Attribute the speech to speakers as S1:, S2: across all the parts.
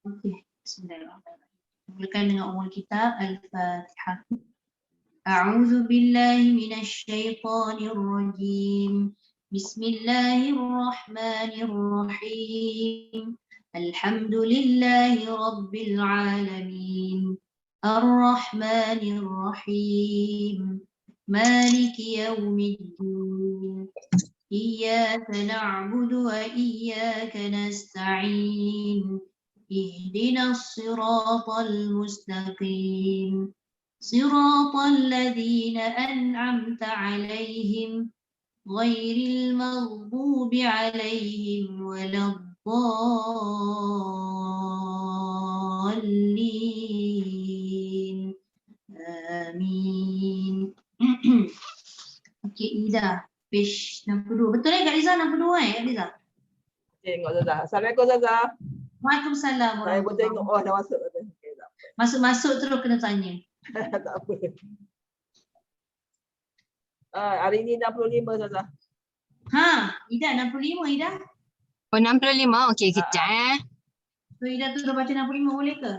S1: Okey, bismillahirrahmanirrahim. Mulakan dengan umul kitab Al-Fatihah. A'udzu billahi minasy syaithanir rajim. Bismillahirrahmanirrahim. Alhamdulillahi rabbil alamin. Ar-Rahmanir Rahim. Maliki yaumiddin. Iyyaka na'budu wa iyyaka nasta'in. اهدنا الصراط المستقيم صراط الذين أنعمت عليهم غير المغضوب عليهم ولا الضالين آمين. Okey, Iza, page 62. Betul Kak Liza, 62 Kak Liza?
S2: Tengok Zaza. Assalamualaikum Zaza.
S1: Waalaikumsalam
S2: Saya pun tengok,
S1: warahmatullahi.
S2: oh dah masuk. Okay, tak apa.
S1: Masuk-masuk terus kena tanya.
S2: Tak apa. Hari ni 65 Zaza.
S1: Ida 65 Ida.
S3: Oh 65, okey kejap
S1: So Ida tu dah baca 65 boleh ke?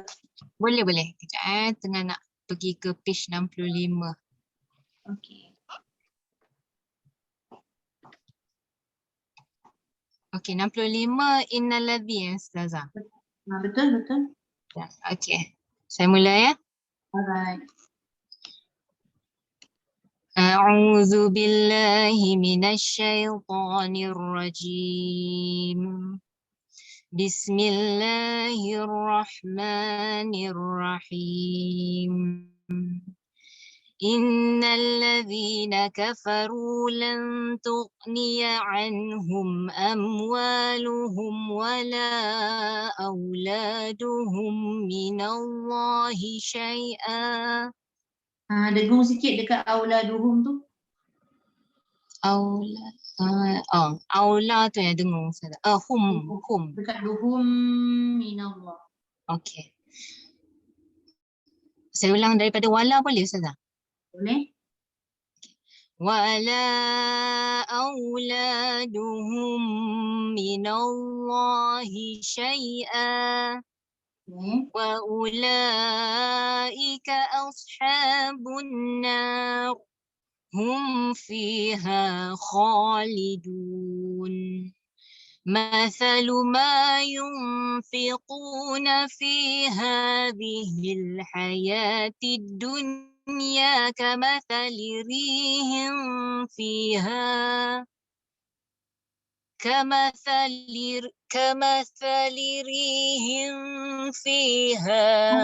S3: Boleh. Kejap tengah nak pergi ke page 65.
S1: Okey.
S3: Okey, 65 innalladzi ya Ustazah.
S1: Betul.
S3: Ya, okey. Saya mula ya.
S1: Alright.
S3: A'udzu billahi minasy syaithanir rajim. Bismillahirrahmanirrahim. Innal ladzina kafaru lan tughniya anhum amwaluhum wala auladuhum minallahi syai'a.
S1: Dengung sikit dekat auladuhum tu.
S3: Aula tu yang dengung Ustazah. Hum.
S1: Dekat duhum minallah.
S3: Okey. Saya ulang daripada wala boleh Ustazah?
S1: Boleh?
S3: Wala auladuhum minallahi syai'a. Wa ulaika ashabun nar. Hum fiha khalidun. مثل ما ينفقون في هذه الحياة الدنيا كمثل ريح فيها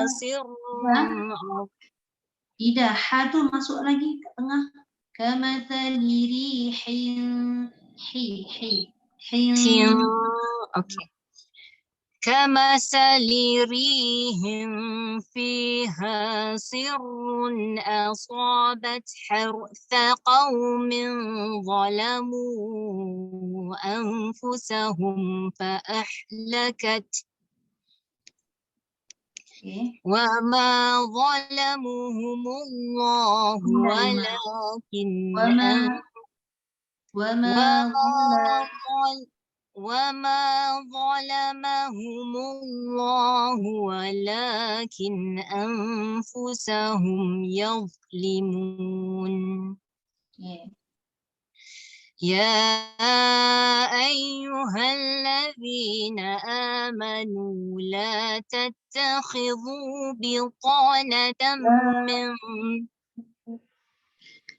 S3: سر.
S1: Ida, ha tu masuk lagi ke tengah. Kamathali rihin.
S3: Okay. كمثل ريح فيها سر أصابت حرث قوم ظلموا أنفسهم فأهلكت وما ظلمهم الله وما ظلمهم الله ولكن أنفسهم يظلمون. يا أيها الذين آمنوا لا تتخذوا بطانة من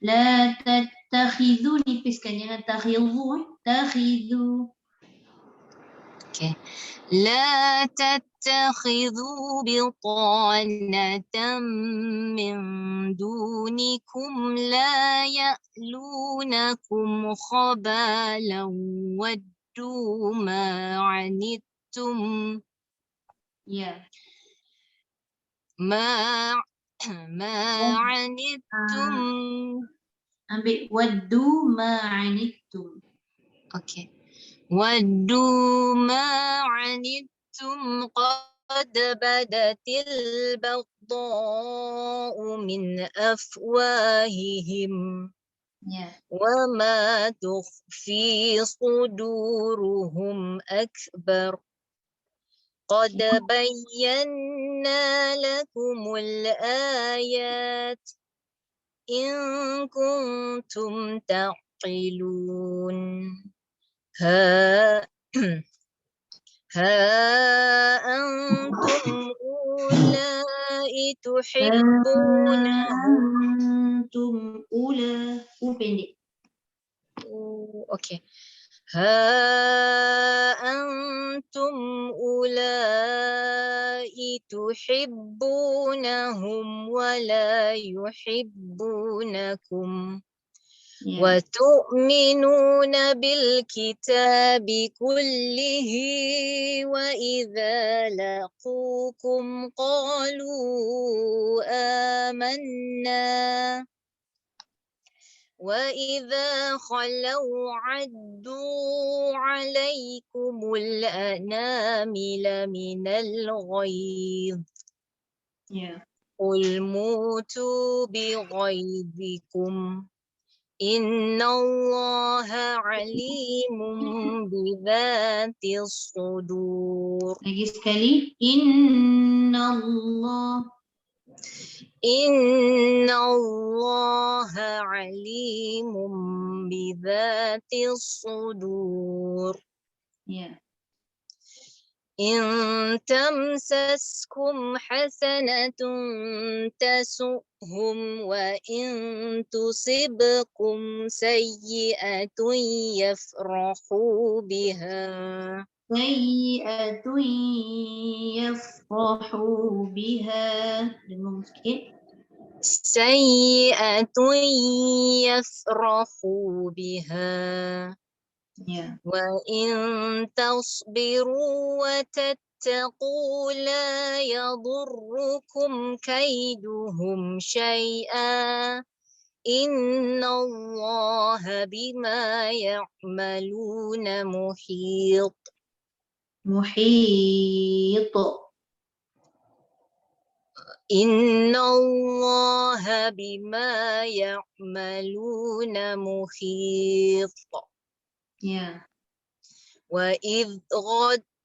S1: لا تتخذوا nipiskan jangan takhidhu.
S3: Okay. لا تتخذوا بطانة من دونكم لا يألونكم خبالا ودوا ما عنتم ما عنتم
S1: ambil waddu ma anittum.
S3: Okay. ودوا ما عنتم قد بدت البغضاء من أفواههم وما تخفي صدورهم أكبر قد بينا لكم الآيات إن كنتم تعقلون ها أنتم أولئك تحبونهم
S1: أنتم أولى pendek.
S3: أوكي ها أنتم أولئك تحبونهم ولا يحبونكم وتؤمنون بالكتاب كله وإذا لقوكم قالوا آمنا وإذا خلوا عدوا عليكم الأنامل من الغيظ قل موتوا بغيظكم إن الله عليم بذات الصدور.
S1: Lagi sekali. Innallah.
S3: إن الله عليم بذات الصدور. إن تمسسكم حسنة تسؤهم وإن تصبكم سيئة يفرحوا بها
S1: سيئة يفرحوا بها
S3: سيئة يفرحوا بها وإن تصبروا وتتقوا لا يضركم كيدهم شيئا إن الله بما يعملون محيط. إن الله بما يعملون محيط.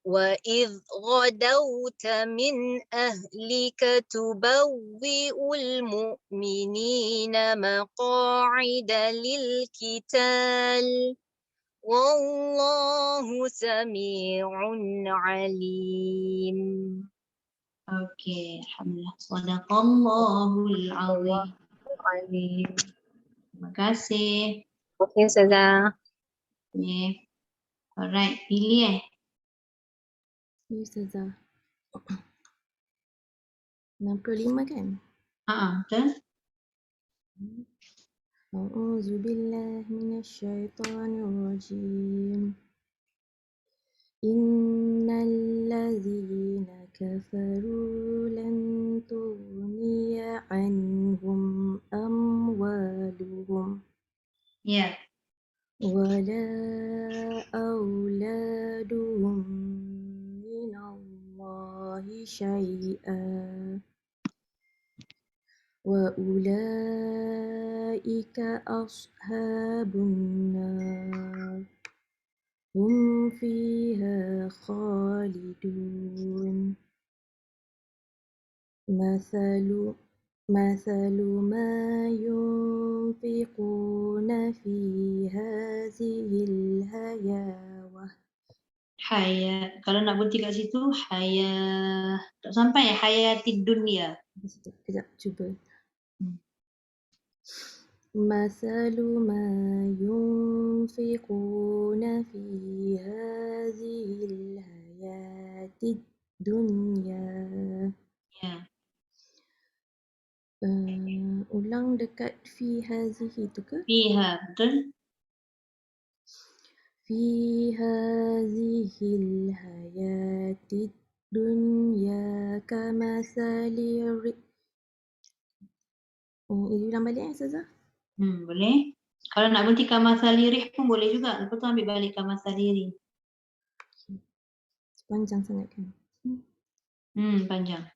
S3: وإذ غدوت من أهلك تبوئ المؤمنين مقاعد للقتال والله سميع عليم.
S1: Oke, alhamdulillah. Shadaqallahul azim. Terima kasih.
S3: Oke, Ustazah.
S1: Oke. Alright, pilih
S4: Ustazah. 65 kan?
S1: betul.
S4: A'udzu billahi minasyaitonir rajim. Innal ladzina kafaru lan tughniya anhum amwaluhum wala auladuhum minallahi syai'an wa ulaika ashabun nar hum fiha khalidun mathalu ma yunfiquna fi hazihil hayawah.
S1: Kalau nak berhenti kat situ, tak sampai ya, hayatid dunia.
S4: Sekejap, cuba. Mathalu ma yunfiquna fi hazihil hayatid dunya. Ulang dekat fi hazihi tu ke?
S1: Fiha, betul.
S4: Fi hazihil hayatid dunya kamathali ulang balik Ustazah?
S1: Boleh. Kalau nak berhenti kamasalirih pun boleh juga. Lepas tu ambil balik kamasalirih.
S4: Panjang sangat kan?
S1: Panjang.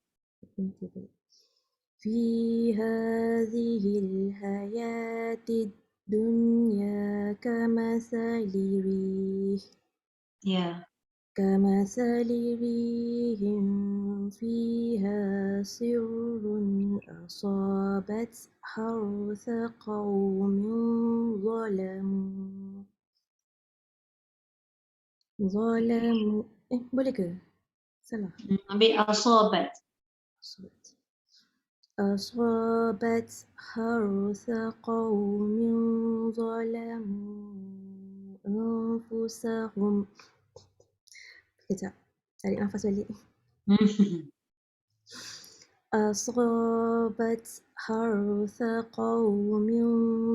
S4: Fi hazihil hayatid dunya kamathali كمثل ريح فيها سر أصابت حرث قوم ظلموا boleh ke? Salah.
S1: Ambil asabat.
S4: أصابت حرث قوم ظلموا أنفسهم. Sekejap, tarik nafas balik. أصابت حرث قوم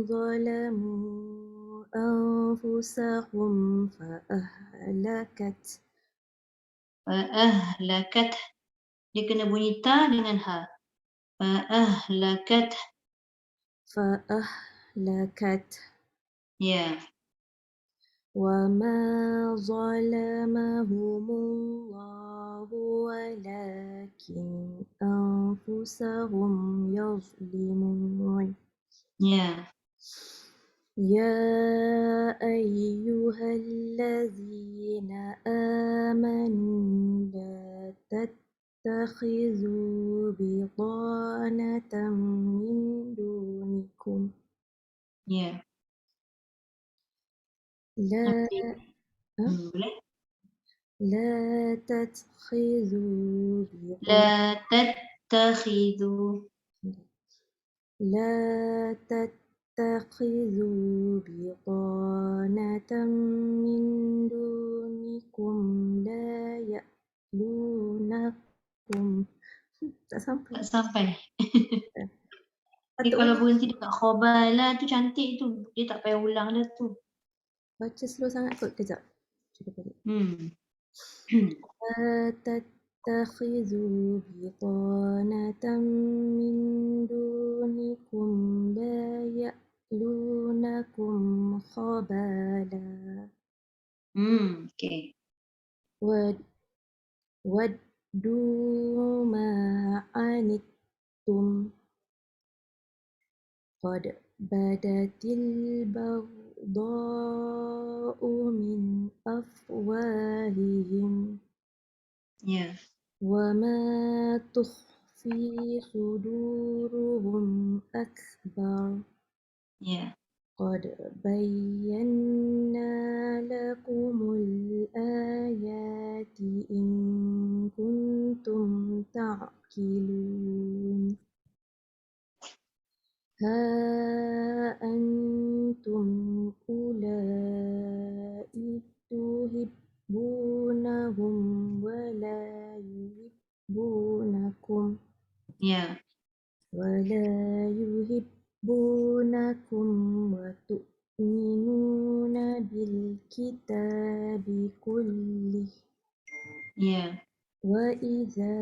S4: ظلموا أنفسهم فأهلكت.
S1: Fa'ahlakat. Dia kena bunyi ta dengan ha. Fa'ahlakat.
S4: فأهلكت
S1: Ya.
S4: وما ظلمهم الله ولكن أنفسهم يظلمون.
S1: Ya.
S4: يا أيها الذين آمنوا لا تتخذوا بطانة من دونكم
S1: Ya. Boleh?
S4: لا تتخذوا
S1: La tattakhidhu.
S4: لا تتخذوا بطانة من دونكم لا يألونكم. Tak sampai.
S1: Tak sampai. Dia
S4: Patut
S1: kalau berhenti dekat khabala tu cantik tu. Dia tak payah ulang dah tu.
S4: baca slow sangat kot. Kejap. Cuba balik. لا تتخذوا بطانة من دونكم لا يألونكم خبالا
S1: Okay.
S4: ودوا ما عنتم قد بدت البغضاء من أفواههم
S1: Ya.
S4: وما تخفي صدورهم أكبر
S1: Ya.
S4: قد بينا لكم الآيات إن كنتم تعقلون ها أنتم أولئك تحبونهم ولا يحبونكم
S1: Ya.
S4: وتؤمنون بالكتاب كله
S1: Ya.
S4: وإذا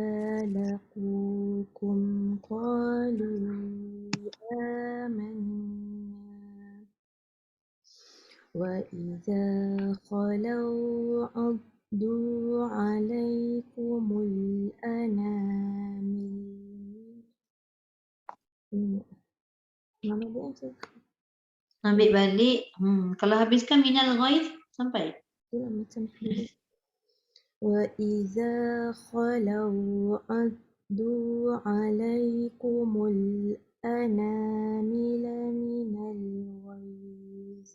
S4: لقوكم قالوا آمنا وإذا خلوا عضوا عليكم الأنامل. Mama dia answer.
S1: Ambil balik. Kalau habiskan minal ghaith sampai.
S4: Itulah macam dulu. وإذا خلوا عضوا عليكم الأنامل من الغيظ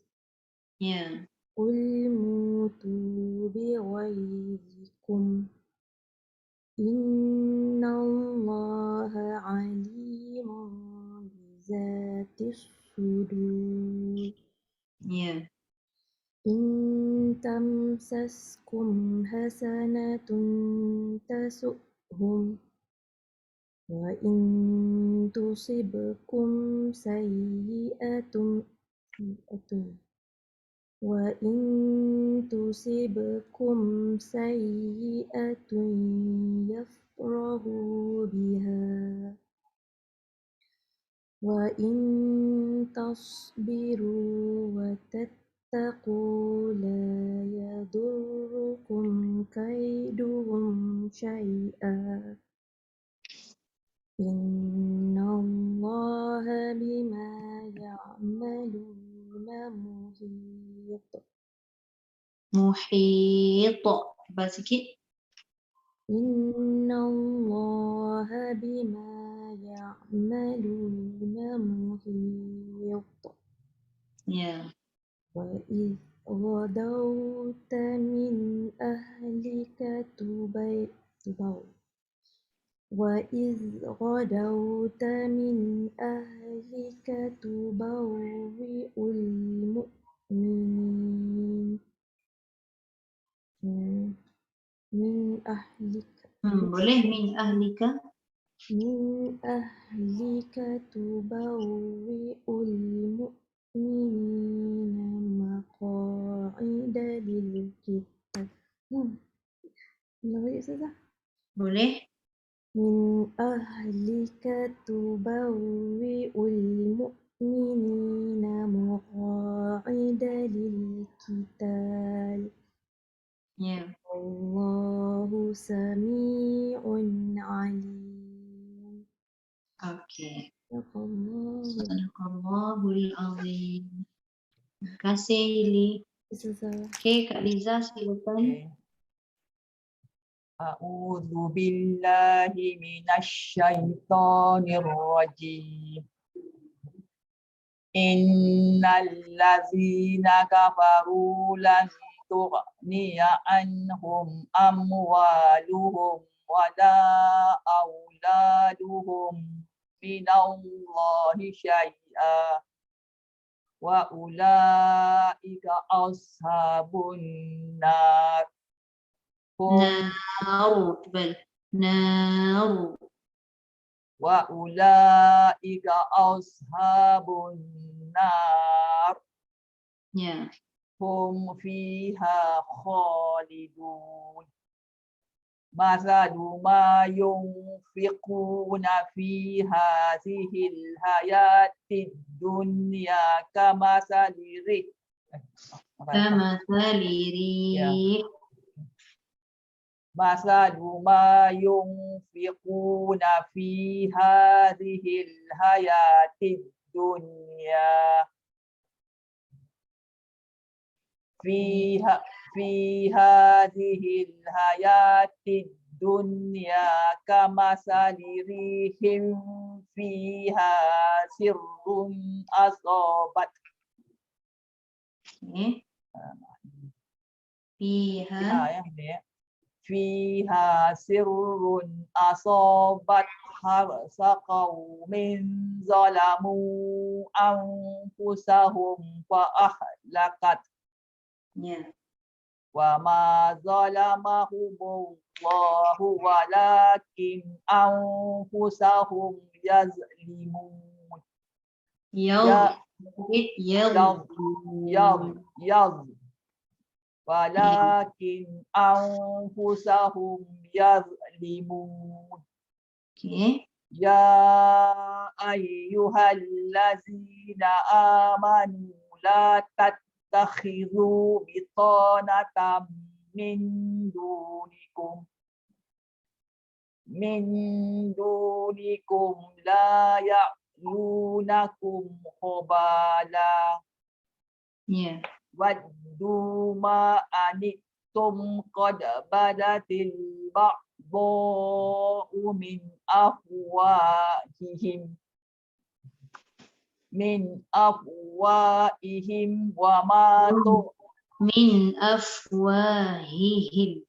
S1: Ya.
S4: قل موتوا بغيظكم إن الله عليم بذات الصدور.
S1: Ya.
S4: إن تمسسكم حسنة تسؤهم وإن تصبكم سيئة يفرحوا بها وإن تصبروا وتتقوا لا يضركم كيدهم شيئا إن الله بما يعملون محيط.
S1: Muhit. Cepat sikit.
S4: إن الله بما يعملون محيط
S1: Ya.
S4: وإذ غدوت من أهلك وإذ غدوت من أهلك تبوئ المؤمنين من أهلك
S1: Boleh min ahlika.
S4: من أهلك تبوئ المؤمنين مقاعد للقتال. Lagi Ustazah.
S1: Boleh.
S4: من أهلك تبوئ المؤمنين مقاعد للقتال.
S1: Ya.
S4: والله سميع عليم.
S1: Okey.
S4: Sadaqallahu.
S1: Sadaqallahul azim. Terima kasih Ili.
S4: Ustazah.
S1: Okey, Kak Liza silakan.
S2: Okay. A'udzu billahi minasyaitonir rajim. Innal ladzina kafaru lan tughniya anhum amwaluhum wala auladuhum minallahi syai'a wa ulaika ashabun nar.
S1: Naru. Tebal. Naru.
S2: Wa ulaika ashabun nar
S1: Ya.
S2: hum fiha khalidun. Masalu ma yunfiquna fi hadhil hayatid dunya kamasali rih.
S1: Kama saliri.
S2: Masalu ma yunfiquna fi hadhil hayatid dunya fi hadhil hayatid dunya kamasali rihim fiha sirrun asabat.
S1: Okey. Fiha.
S2: Ya ini. Fiha sirrun asabat harsa qaumin zalamu anfusahum fa ahlakat.
S1: Ya.
S2: Wa ma zalamahumullahu walakin anfusahum yazlimun.
S1: Yaz. Yaz.
S2: Walakin anfusahum yazlimun.
S1: Okey.
S2: Ya ayyuhallazina amanu la tattakhidhu bitanatan min dunikum la ya'lunakum khabala.
S1: Ya.
S2: Waddu ma anittum qad badatil ba'dha'u min afwahihim wa ma
S1: Min afwahihim.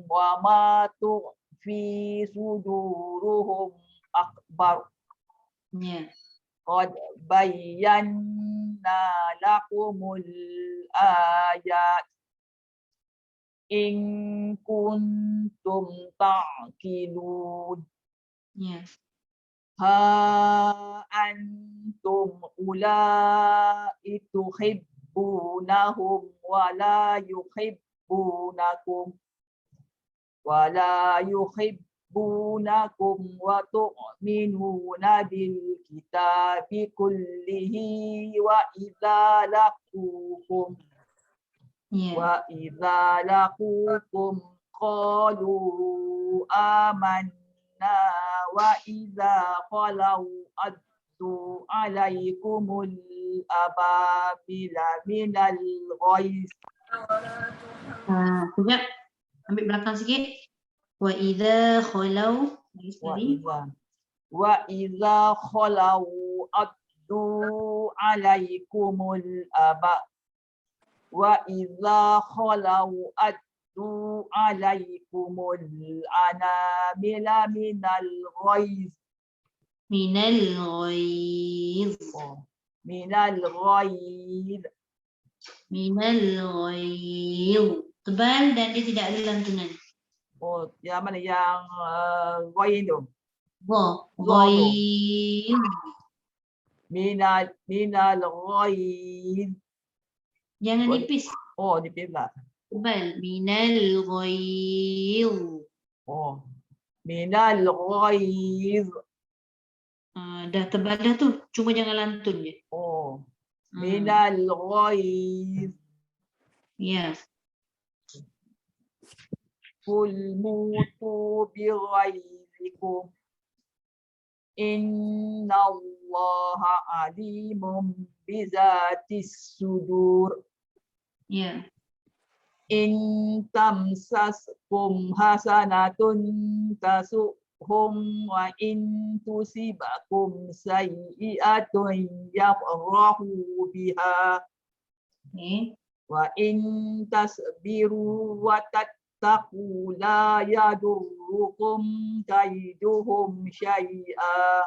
S2: wa ma fi suduruhum akbar.
S1: Ya.
S2: Qad bayyana lakumul ayat in kuntum ta'qilun.
S1: Ya.
S2: Ha antum ulai tuhibbunahum wa la yuhibbunakum wa tu'minuna bil kitabi kullihi wa idza laqukum qalu amanna wa idza khalau عليكم الأبابيل من الغيظ.
S1: Sekejap. Ambil belakang sikit. Wa idza khalau. Lagi sekali.
S2: وإذا خلوا أدوا عليكم الأبا وإذا خلوا أدوا عليكم الأنامل من الغيظ.
S1: Minal ghaiz.
S2: من الغيظ.
S1: Minal ghaiz. Tebal dan dia tidak ada lantunan.
S2: Oh, yang mana yang ghain tu?
S1: Ghaiz.
S2: Minal ghaid.
S1: Jangan nipis.
S2: Oh, nipis pula.
S1: Tebal. Minal ghaiz.
S2: Oh, minal ghaid.
S1: Dah tebal dah tu. Cuma jangan lantun je.
S2: Oh, minal ghaid.
S1: Ya.
S2: Qul mutu bi ghaizikum. Inna Allaha alimun bi zatis sudur.
S1: Ya.
S2: In tamsaskum hasanatun tasuhum wa in tusibakum sayyi'atun yafrahu biha
S1: Okay.
S2: wa in tasbiru wa tattaqu la yadurrukum kaiduhum syai'a.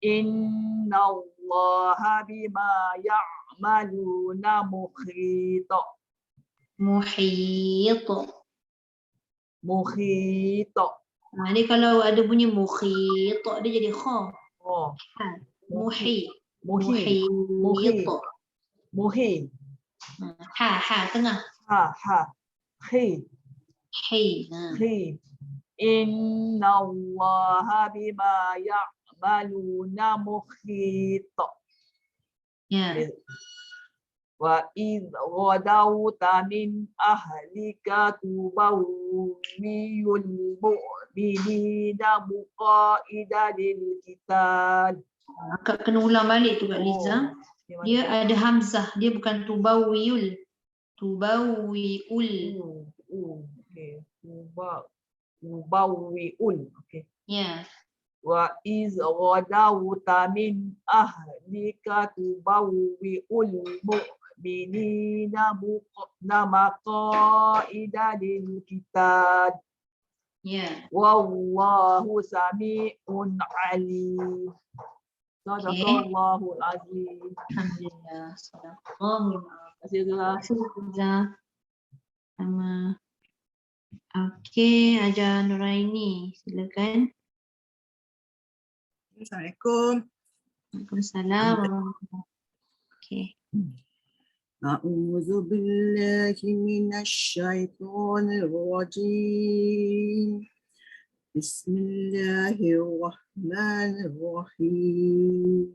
S2: Inna Allaha bima ya'maluna muhit.
S1: Muhit.
S2: Muhit.
S1: Ni kalau ada bunyi muhit, dia jadi kha.
S2: Oh,
S1: Muhi.
S2: muhi.
S1: Muhit.
S2: Muhi.
S1: Ha tengah.
S2: Ha. Khi.
S1: Hi.
S2: Khi. Inna Allaha bima ya'maluna muhit.
S1: Ya.
S2: Wa idh ghadawta min ahlika tubawwiyul mu'minina muqa'ida lil qital.
S1: Akak kena ulang balik tu Kak Liza. Dia ada hamzah, dia bukan tubawiyul. Tubawwiul.
S2: Okay. Tubawwiul. Okay.
S1: Ya.
S2: Wa iz ghadawta min ahlika tubawwi'ul mu'minina maqa'ida lil qital.
S1: Ya.
S2: Wallahu sami'un alim. Sadaqallahul azim.
S1: Alhamdulillah. Sadaqallahul azim.
S2: Terima kasih Liza.
S1: Sama. Okey, Ajar Nuraini, silakan.
S5: Assalamualaikum.
S1: Waalaikumsalam warahmatullahi. Okey.
S5: A'udzu billahi minasyaitonir rajim. Bismillahirrahmanirrahim.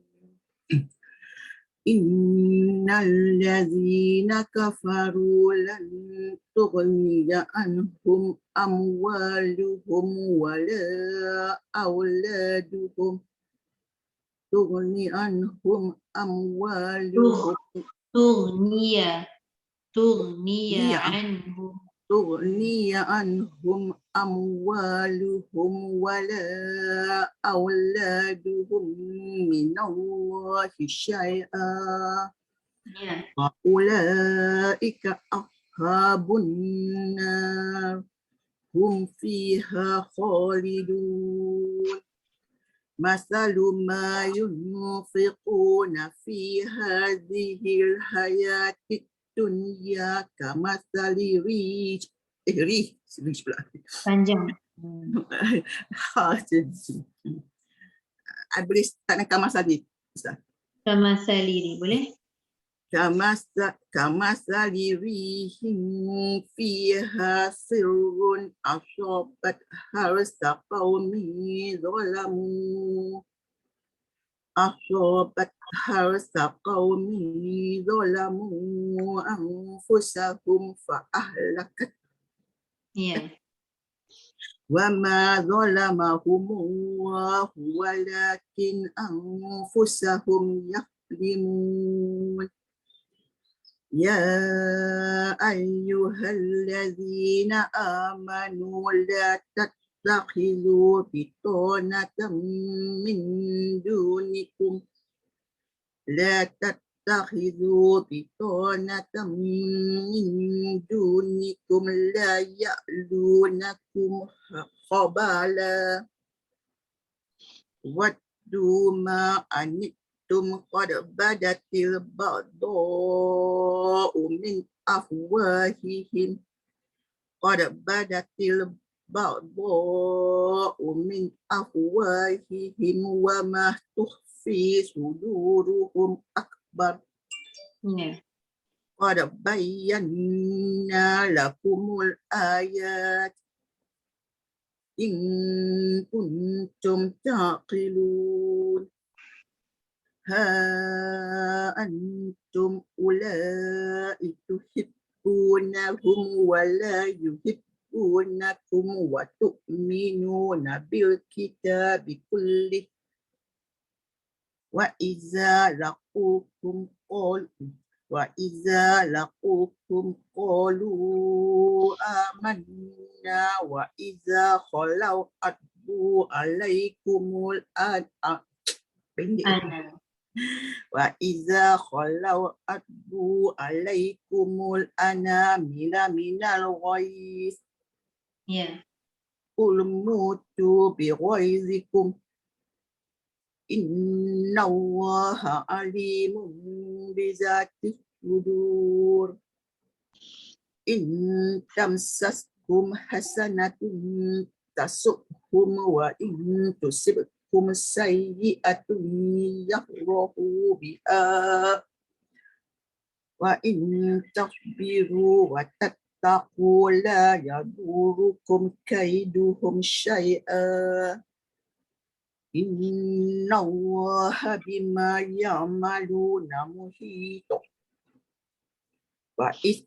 S5: Innal ladzina kafaru lan tughniya anhum amwaluhum wala auladuhum tughni anhum amwaluhum
S1: Tughniya anhum.
S5: tughniya anhum amwaluhum wala auladuhum minallahi syai'a.
S1: Ya.
S5: Wa ulaika ashabun nar hum fiha khalidun. Masalu ma yunfiquna fi hadhil hayati dunya kamasali rih pula.
S1: Panjang.
S5: I boleh start dengan kamasali.
S1: Sama saliri, boleh?
S5: Kamasali rihim fiha sirrun asobat harsa qawmi zalamu anfusahum fa ahlakat.
S1: Ya.
S5: وما ظلمهم الله ولكن أنفسهم يظلمون يا أيها الذين آمنوا لا تتخذوا بطانة من دونكم لا تتخذوا بطانة من دونكم لا يألونكم خبالا ودوا ما عنتم قد بدت البغضاء من أفواههم قد بدت البغضاء من أفواههم وما تخفي صدورهم أكبر
S1: Ya.
S5: قد بينا لكم الآيات إن كنتم تعقلون ها أنتم أولئك تحبونهم ولا يحبونكم وتؤمنون بالكتاب كله وإذا لقوكم قالوا آمنا وإذا خلوا عضوا عليكم
S1: Ana.
S5: وإذا خلوا عضوا عليكم الأنامل من الغيظ
S1: Ya.
S5: قل موتوا بغيظكم إن الله عليم بذات الصدور إن تمسسكم حسنة تسؤهم وإن تصبكم سيئة يفرحوا بها وإن تصبروا وتتقوا لا يضركم كيدهم شيئا إن الله بما يعملون محيط وإذ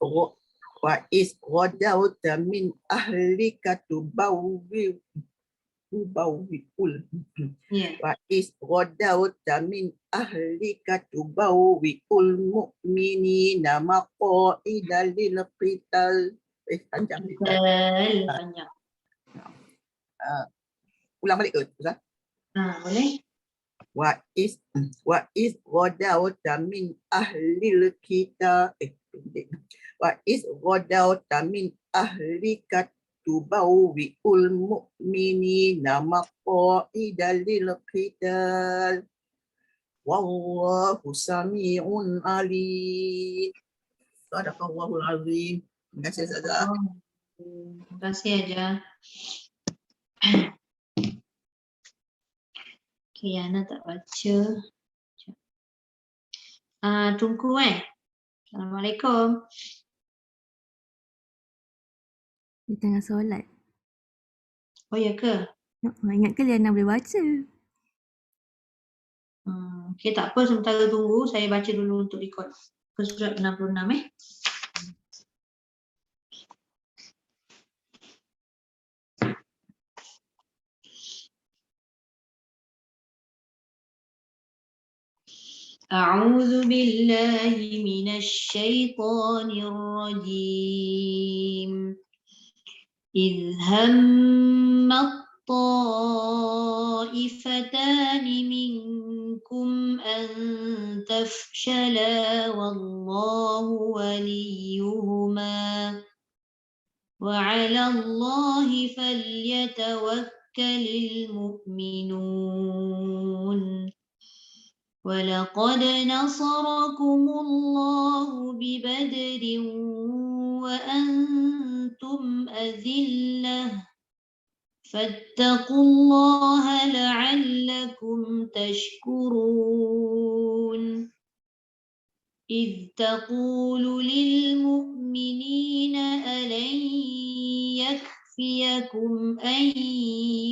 S5: غدوت من أهلك تبوئ
S1: Ya.
S5: وإذ غدوت من أهلك تبوئ المؤمنين مقاعد للقتال. Panjang.
S1: Panjang.
S5: Ulang balik ke? Ustaz?
S1: Boleh?
S5: وإذ غدوت من أهل الكتاب وإذ غدوت من أهلك تبوئ المؤمنين مقاعد للقتال والله سميع عليم صدق الله العظيم. Terima kasih Ustazah.
S1: Terima kasih Aja. Okay, Ana tak baca. Tunggu Assalamualaikum.
S4: Di tengah solat.
S1: Oh ya ke?
S4: Ingat ke Liana boleh baca?
S1: Okay, tak apa, sementara tunggu saya baca dulu untuk record ke surat 66 أعوذ بالله من الشيطان الرجيم إذ هم الطائفتان منكم أن تفشلا والله وليهما وعلى الله فليتوكل المؤمنون ولقد نصركم الله ببدر وأنتم أذلة فاتقوا الله لعلكم تشكرون إذ تقول للمؤمنين ألن يكفيكم أن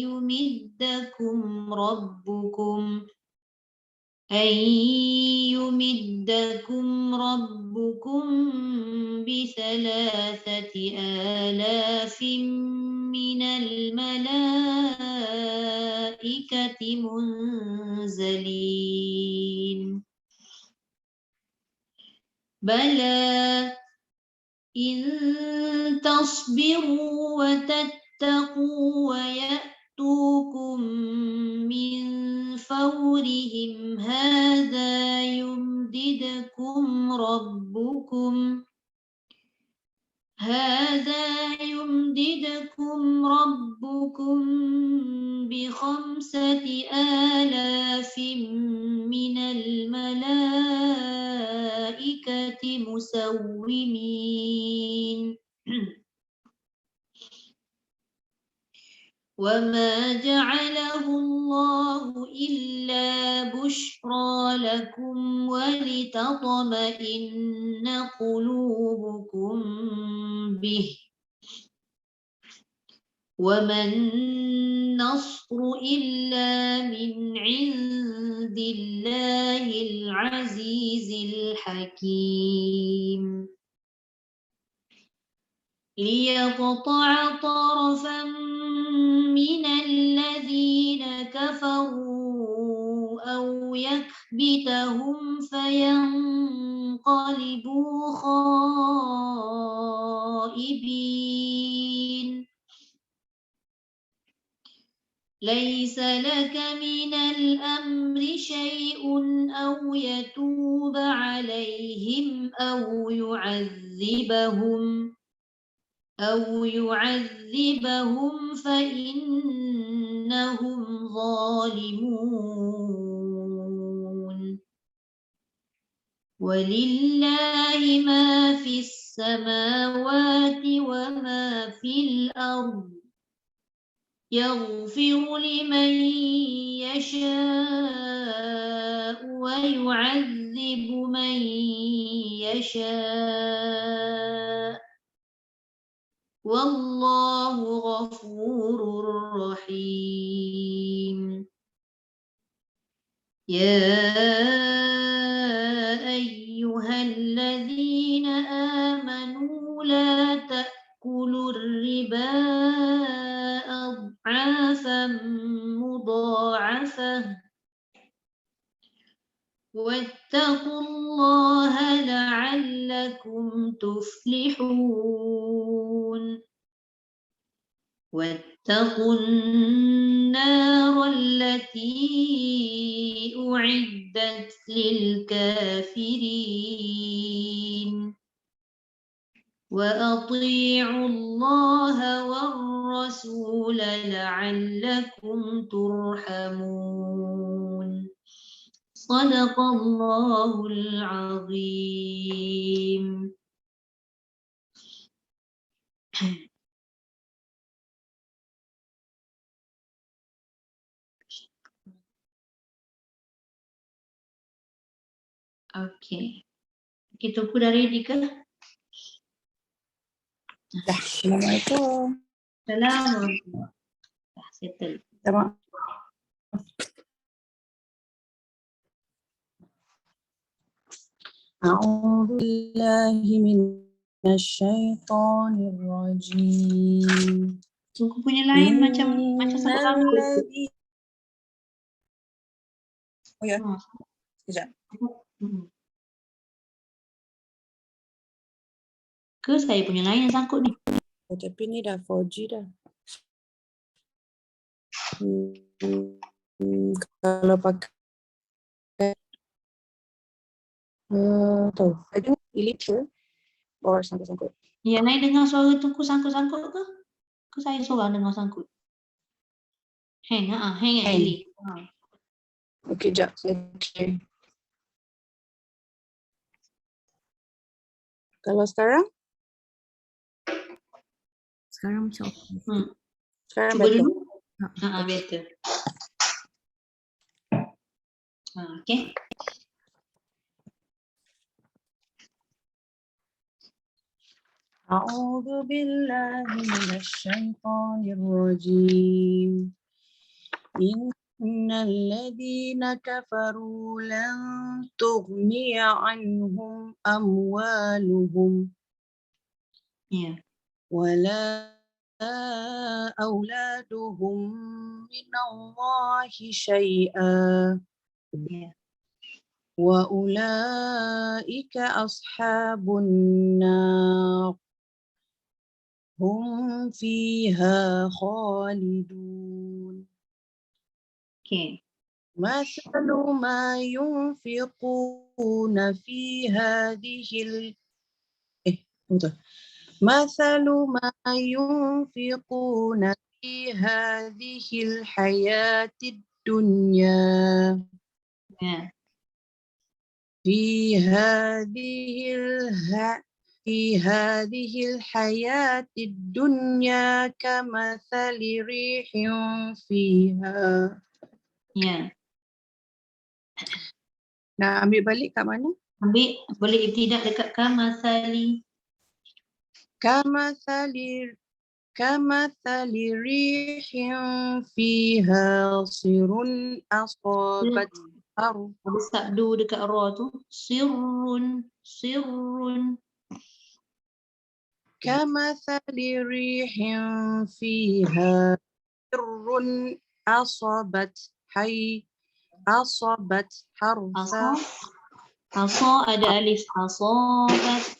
S1: يمدكم ربكم ب3,000,000 من الملائكة منزلين بلى إن تصبروا وتتقوا ويأتوكم من فورهم هذا يمددكم ربكم ب5,000 من الملائكة مسومين وما جعله الله إلا بشرى لكم ولتطمئن قلوبكم به وما النصر إلا من عند الله العزيز الحكيم ليقطع طرفا من الذين كفروا أو يكبتهم فينقلبوا خائبين ليس لك من الأمر شيء أو يتوب عليهم أو يعذبهم فإنهم ظالمون ولله ما في السماوات وما في الأرض يغفر لمن يشاء ويعذب من يشاء والله غفور رحيم يا أيها الذين آمنوا لا تأكلوا الربا أضعافا مضاعفة واتقوا الله لعلكم تفلحون واتقوا النار التي أعدت للكافرين وأطيعوا الله والرسول لعلكم ترحمون صدق الله العظيم. Okey. Kita tunggu dah ready ke?
S6: Dah, Assalamualaikum.
S1: Assalamualaikum. Dah settle.
S6: Sama. A'udzu billahi minasyaitonir rajim.
S1: Suku punya lain macam sangkut-sangkut.
S6: Oh ya, sekejap.
S1: Ke saya punya lain yang sangkut ni?
S6: Oh, tapi ni dah 4G dah. Kalau pakai tahu. Ada iliter or sangkut-sangkut.
S1: Yang lain dengar suara tungku sangkut-sangkut ke? Ke saya seorang dengar sangkut? Hang Eli.
S6: Okey, jap. Okay. Kalau sekarang?
S4: Sekarang macam
S6: Sekarang
S1: Cuba
S6: betul.
S1: dulu. Better. Okay.
S6: A'udzu billahi minasyaitonir rajim. Innal ladzina kafaru lan tughniya anhum amwaluhum
S1: Ya.
S6: wala أولادهم من الله شيئا
S1: Ya.
S6: وأولئك أصحاب النار هم فيها خالدون
S1: Okey.
S6: مثل ما ينفقون في هذه مثل ما ينفقون في هذه الحياة الدنيا
S1: Ya.
S6: في هذه الحياة الدنيا كمثل ريح فيها.
S1: Ya.
S6: Nak ambil balik kat mana?
S1: Ambil boleh ibtidak dekat kamasali.
S6: كمثل ريح فيها صر أصابت أرض
S1: Ada sabdu dekat ra tu. Sirrun. Sirrun.
S6: كمثل ريح فيها صر أصابت حرث
S1: Asa. Asa ada alif. Asabat.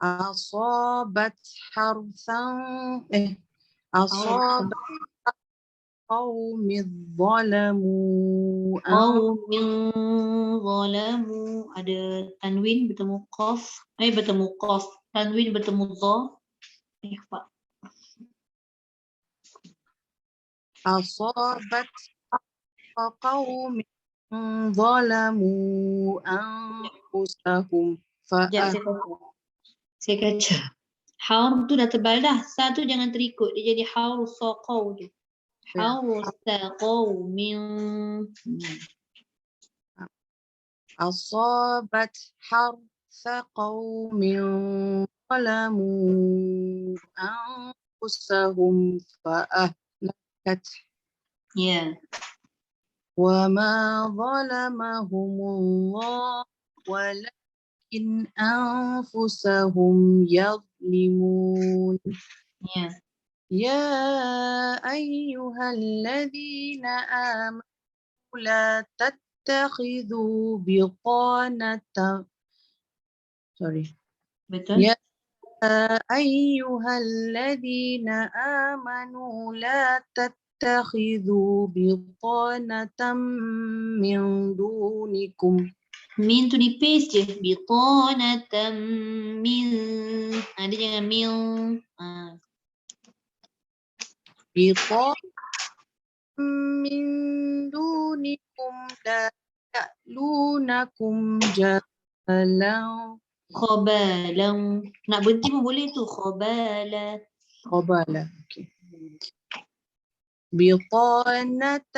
S6: أصابت حرثا أصابت قوم ظلموا
S1: Qawmin zalamu. Ada tanwin bertemu qaf. Bertemu qaf. Tanwin bertemu dha. Ikhfa.
S6: أصابت قوم ظلموا أنفسهم
S1: Sekejap saya kaca. Haur tu dah tebal dah. Sa tu jangan terikut. Dia jadi haur saqaw tu. Haur saqaw min.
S6: أصابت حرث قوم ظلموا أنفسهم فأهلكت
S1: Ya.
S6: وما ظلمهم الله ولكن أنفسهم يظلمون
S1: Ya.
S6: يا أيها الذين آمنوا لا تتخذوا بطانة
S1: Betul?
S6: يا أيها الذين آمنوا لا تتخذوا بطانة من دونكم
S1: Min tu di paste je. Bitanatan min. Dia jangan min.
S6: بطانة من دونكم لا يألونكم جبلا
S1: Khobalan. Nak berhenti pun boleh tu. Khobala.
S6: قبلا بطانة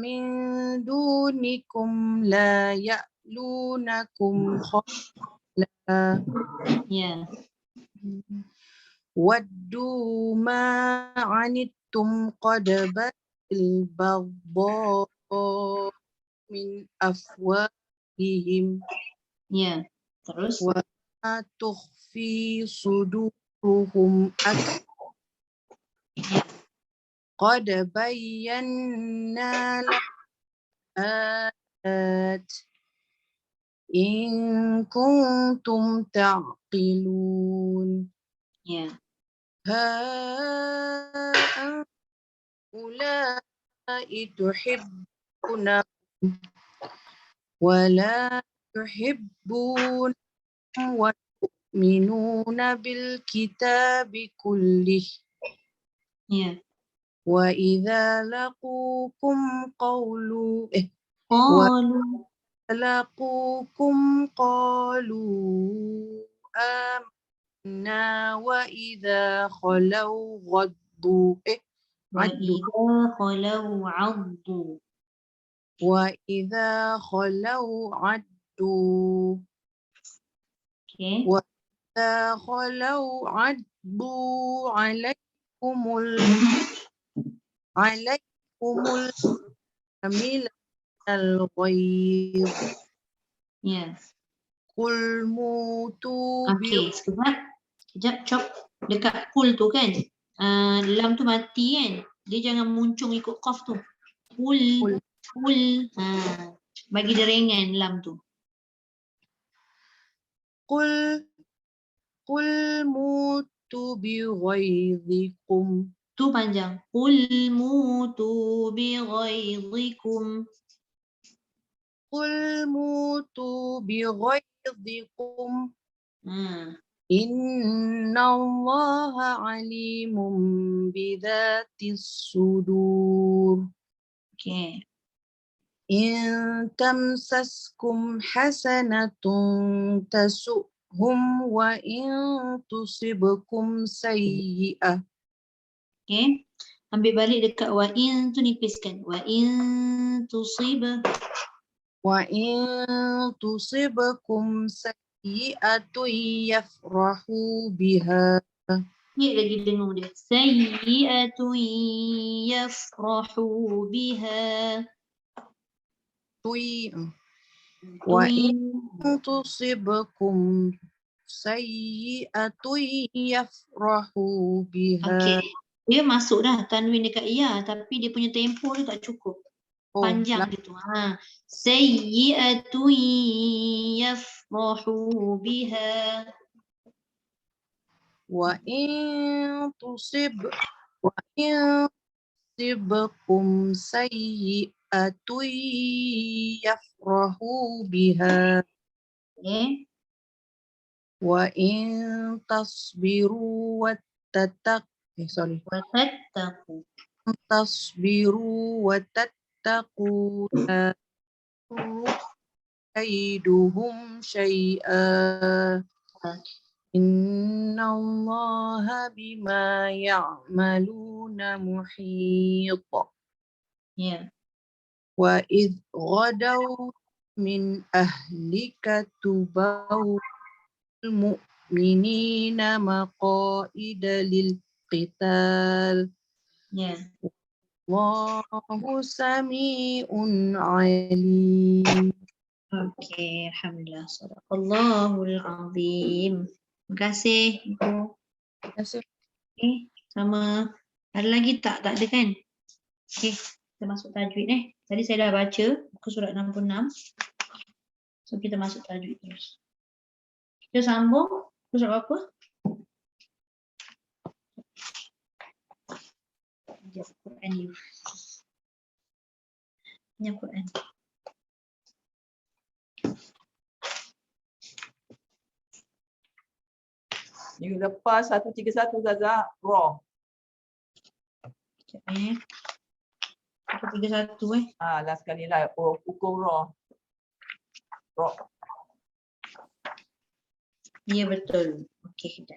S6: من دونكم لا يألونكم خبالا
S1: Ya.
S6: ودوا ما عنتم قد بدت البغضاء من أفواههم
S1: Ya. Terus?
S6: وما تخفي صدورهم أكبر قد بينا لكم الآيات إن كنتم تعقلون
S1: Ya.
S6: هؤلاء تحبونهم ولا يحبون وتؤمنون بالكتاب كله
S1: Ya.
S6: وإذا لقوكم قالوا آمنا وإذا خلوا غضوا
S1: وإذا خلوا عضوا.
S6: وإذا خلوا عدوا
S1: Okay.
S6: وإذا خلوا عضوا عليكم الأنامل الغيظ
S1: Ya.
S6: قل موتوا
S1: Okay. Sekejap. Chop. dekat kul tu kan, lam tu mati kan, dia jangan muncung ikut qaf tu. Kul, bagi dia ringan lam tu.
S6: قل موتوا بغيظكم
S1: Tu panjang. Qul mutu bi ghaidhikum.
S6: قل موتوا بغيظكم إن الله عليم بذات الصدور
S1: Okay.
S6: إن تمسسكم حسنة تسؤهم وإن تصبكم سيئة
S1: Okay. Ambil balik dekat wa in tu nipiskan. Wa in tusib.
S6: وإن تصبكم سيئة يفرحوا بها
S1: Ni lagi dengung dia. Sayyi'atun yafrahu biha.
S6: وإن تصبكم سيئة يفرحوا بها.
S1: Okay. Dia masuk dah tanwin dekat ya, tapi dia punya tempo tu tak cukup. Panjang gitu. Sayyi'atun yafrahu biha.
S6: وإن تصبكم سيئة يفرحوا بها
S1: Okay.
S6: وإن تصبروا
S1: Wattattaqu.
S6: تصبروا وتتقوا لا يضركم كيدهم شيئا إن الله بما يعملون محيط
S1: Ya.
S6: وإذ غدوا من أهلك تبوئ المؤمنين مقاعد للقتال
S1: Ya.
S6: الله سميع عليم.
S1: Okay, alhamdulillah. Sadaqallahul azim. Terima kasih, Ibu.
S6: Terima kasih.
S1: Okay, sama. Ada lagi tak? Tak ada kan? Okay, kita masuk tajwid Tadi saya dah baca muka surat 66. So kita masuk tajwid terus. Kita sambung muka surat apa? Quran ni. Ini Quran.
S2: Minggu lepas 131 Zaza raw.
S1: Sekejap 131
S2: Last sekali lah ukur raw. Raw.
S1: Ya betul. Okey, kejap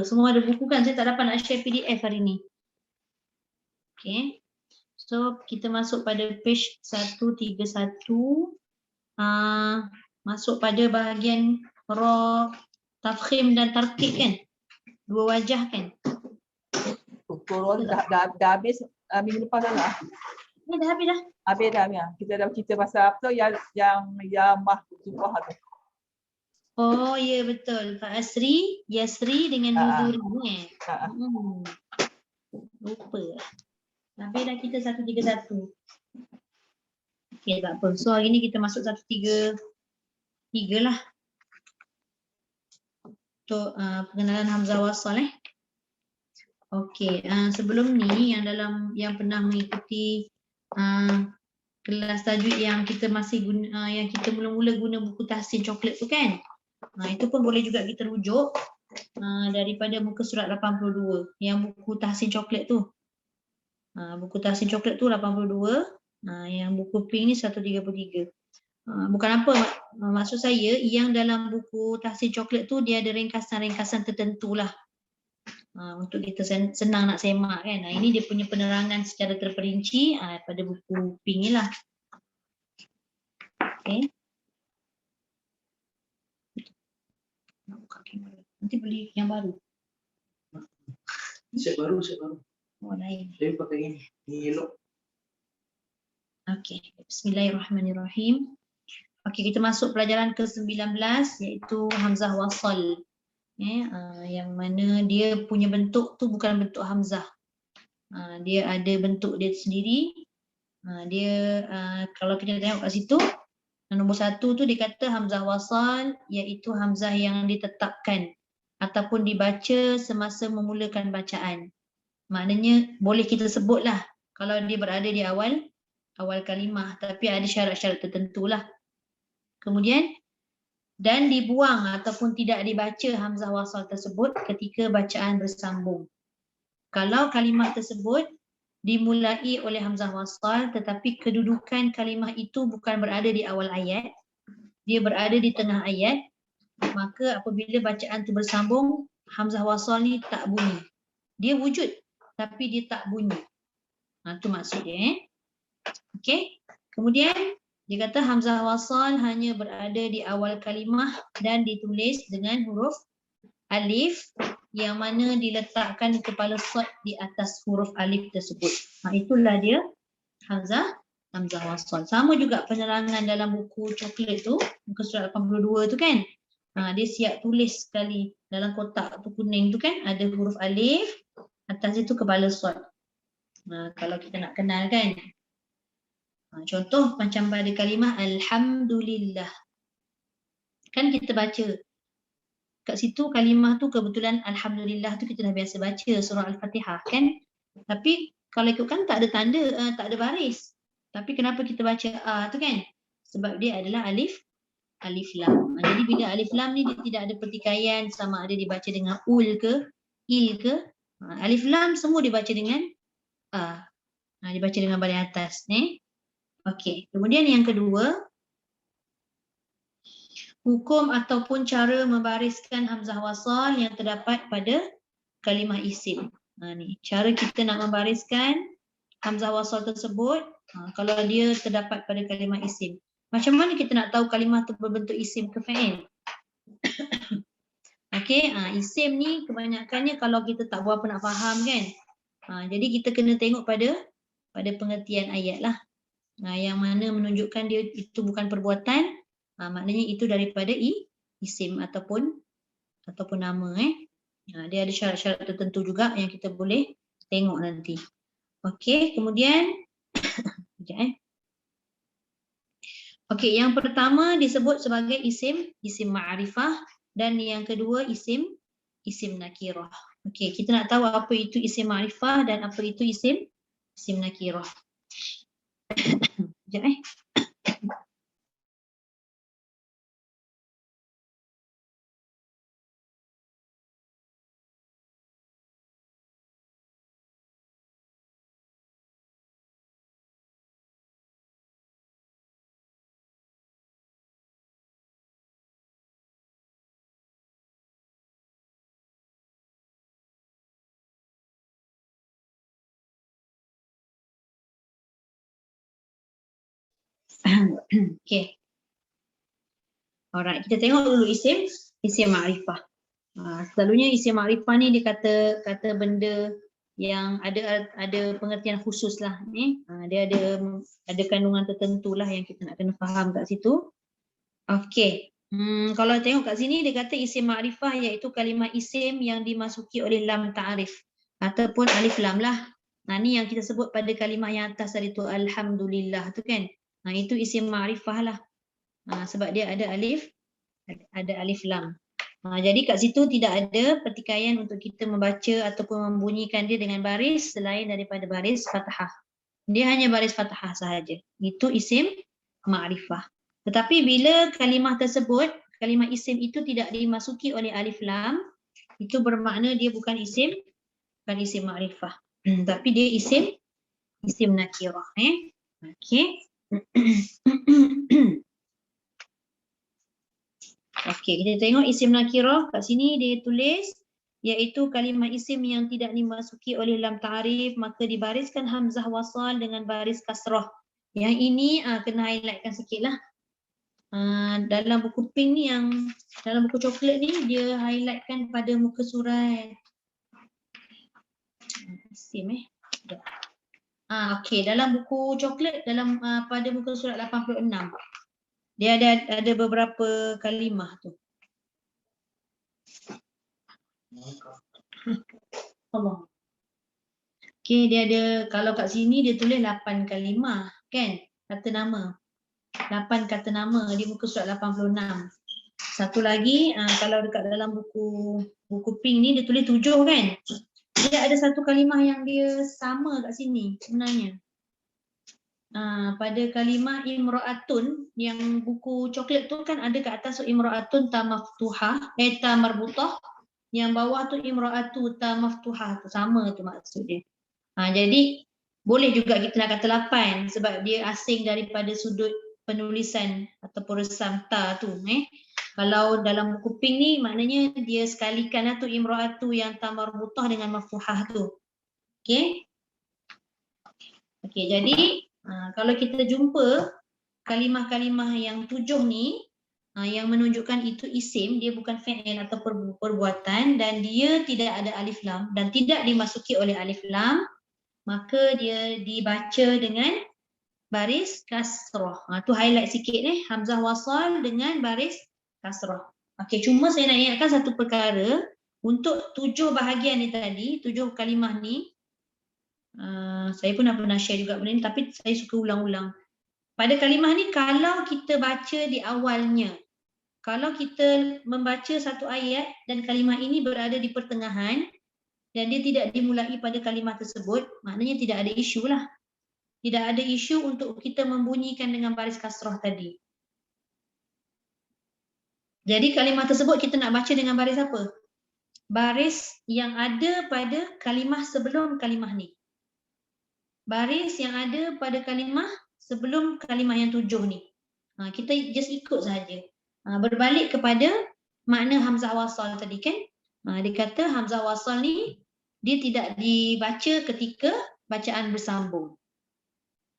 S1: Semua ada buku kan? Saya tak dapat nak share PDF hari ni. Okay. So, kita masuk pada page 131. Masuk pada bahagian ra, tafkhim dan tarkib kan? Dua wajah kan?
S2: Ukur raw dah habis minggu lepas dah lah.
S1: Dah habis dah.
S2: Habis dah ya. Kita dah cerita pasal apa yang mah subah tu.
S1: Oh, ya betul. Pak Asri, Yasri dengan Nuzuri. Lupa. Habis dah kita 131. Okey, tak apa. So, hari ni kita masuk 133 lah. Untuk pengenalan Hamzah Wasal Okey, sebelum ni yang pernah mengikuti kelas tajwid yang kita masih guna, yang kita mula-mula guna buku tahsin coklat tu kan? Itu pun boleh juga kita rujuk daripada muka surat 82 yang buku tahsin coklat tu. Buku tahsin coklat tu 82, yang buku pink ni 133. Bukan apa, maksud saya yang dalam buku tahsin coklat tu dia ada ringkasan-ringkasan tertentu lah. Untuk kita senang nak semak kan. Ini dia punya penerangan secara terperinci pada buku pink ni lah. Okay. Nanti beli yang baru.
S7: Set baru.
S1: Oh, lain.
S7: Saya pakai ini. Ini elok.
S1: Okey, bismillahirrahmanirrahim. Okey, kita masuk pelajaran ke-19 iaitu hamzah wasal. Yang mana dia punya bentuk tu bukan bentuk hamzah. Dia ada bentuk dia sendiri. Kalau kita tengok kat situ, nombor 1 tu dia kata hamzah wasal iaitu hamzah yang ditetapkan ataupun dibaca semasa memulakan bacaan. Maknanya boleh kita sebutlah kalau dia berada di awal kalimah, tapi ada syarat-syarat tertentu lah. Kemudian dan dibuang ataupun tidak dibaca hamzah wasal tersebut ketika bacaan bersambung. Kalau kalimah tersebut dimulai oleh hamzah wasal tetapi kedudukan kalimah itu bukan berada di awal ayat, dia berada di tengah ayat, maka apabila bacaan itu bersambung, hamzah wasal ni tak bunyi. Dia wujud tapi dia tak bunyi. Itu maksud dia. Okey. Kemudian dia kata hamzah wasal hanya berada di awal kalimah dan ditulis dengan huruf alif yang mana diletakkan kepala sad di atas huruf alif tersebut. Itulah dia hamzah wasal. Sama juga penerangan dalam buku coklat tu, muka surat 82 tu kan. Dia siap tulis sekali dalam kotak tu kuning tu kan, ada huruf alif, atas itu kepala sad. Kalau kita nak kenal kan. Contoh macam pada kalimah alhamdulillah. Kan kita baca kat situ kalimah tu kebetulan alhamdulillah tu kita dah biasa baca surah Al-Fatihah kan. Tapi kalau ikutkan tak ada tanda, tak ada baris. Tapi kenapa kita baca tu kan? Sebab dia adalah alif lam. Jadi bila alif lam ni dia tidak ada pertikaian sama ada dibaca dengan ul ke, il ke. Alif lam semua dibaca dengan dibaca dengan baris atas ni. Okey, kemudian yang kedua, hukum ataupun cara membariskan hamzah wasal yang terdapat pada kalimah isim. Ni cara kita nak membariskan hamzah wasal tersebut kalau dia terdapat pada kalimah isim. Macam mana kita nak tahu kalimah tu berbentuk isim ke fa'il? Okey, isim ni kebanyakannya kalau kita tak berapa nak faham kan. Jadi kita kena tengok pada pengertian ayat lah. Yang mana menunjukkan dia itu bukan perbuatan, maknanya itu daripada isim ataupun nama. Dia ada syarat-syarat tertentu juga yang kita boleh tengok nanti. Okey, kemudian Okey, yang pertama disebut sebagai isim ma'rifah dan yang kedua isim nakirah. Okey, kita nak tahu apa itu isim ma'rifah dan apa itu isim nakirah. Sekejap Okey. Alright, kita tengok dulu isim ma'rifah. Selalunya isim ma'rifah ni dia kata benda yang ada pengertian khusus lah ni. Dia ada kandungan tertentu lah yang kita nak kena faham kat situ. Okey. Kalau tengok kat sini dia kata isim ma'rifah iaitu kalimah isim yang dimasuki oleh lam ta'arif ataupun alif lam lah. Ni yang kita sebut pada kalimah yang atas tadi tu alhamdulillah tu kan. Itu isim ma'rifah lah. Sebab dia ada alif lam. Jadi kat situ tidak ada pertikaian untuk kita membaca ataupun membunyikan dia dengan baris selain daripada baris fathah. Dia hanya baris fathah sahaja. Itu isim ma'rifah. Tetapi bila kalimah tersebut, kalimah isim itu tidak dimasuki oleh alif lam, itu bermakna dia bukan isim ma'rifah. Tapi dia isim nakirah. Okey. Okey, kita tengok isim nakirah kat sini dia tulis iaitu kalimah isim yang tidak dimasuki oleh lam ta'arif maka dibariskan hamzah wasal dengan baris kasrah. Yang ini kena highlightkan sikitlah. Dalam buku pink ni dalam buku coklat ni dia highlightkan pada muka surat Isim Sekejap. Okey, dalam buku coklat dalam pada muka surat 86. Dia ada beberapa kalimah tu. Allah. Okey, dia ada, kalau kat sini dia tulis 8 kalimah kan? Kata nama. 8 kata nama di muka surat 86. Satu lagi kalau dekat dalam buku pink ni dia tulis 7 kan? Dia ada satu kalimah yang dia sama kat sini sebenarnya. Pada kalimah imra'atun yang buku coklat tu kan ada kat atas tu imra'atun ta maftuhah, ta marbutah. Yang bawah tu imra'atu ta maftuhah, tu sama tu maksud dia. Jadi boleh juga kita nak kata 8 sebab dia asing daripada sudut penulisan ataupun resam ta tu. Kalau dalam buku pink ni maknanya dia sekalikan lah tu imra'atu yang ta marbutah dengan maftuhah tu. Okey. Okey, jadi kalau kita jumpa kalimah-kalimah yang 7 ni yang menunjukkan itu isim, dia bukan fi'il atau perbuatan dan dia tidak ada alif lam dan tidak dimasuki oleh alif lam, maka dia dibaca dengan baris kasrah. Tu highlight sikit hamzah wasal dengan baris kasrah. Okey, cuma saya nak ingatkan satu perkara, untuk 7 bahagian ni tadi, 7 kalimah ni, saya pun dah pernah share juga benda ni tapi saya suka ulang-ulang. Pada kalimah ni kalau kita baca di awalnya, kalau kita membaca satu ayat dan kalimah ini berada di pertengahan dan dia tidak dimulai pada kalimah tersebut, maknanya tidak ada isu lah. Tidak ada isu untuk kita membunyikan dengan baris kasrah tadi. Jadi kalimah tersebut kita nak baca dengan baris apa? Baris yang ada pada kalimah sebelum kalimah ni. Baris yang ada pada kalimah sebelum kalimah yang 7 ni. Kita just ikut sahaja. Berbalik kepada makna hamzah wasal tadi kan. Dia kata hamzah wasal ni dia tidak dibaca ketika bacaan bersambung.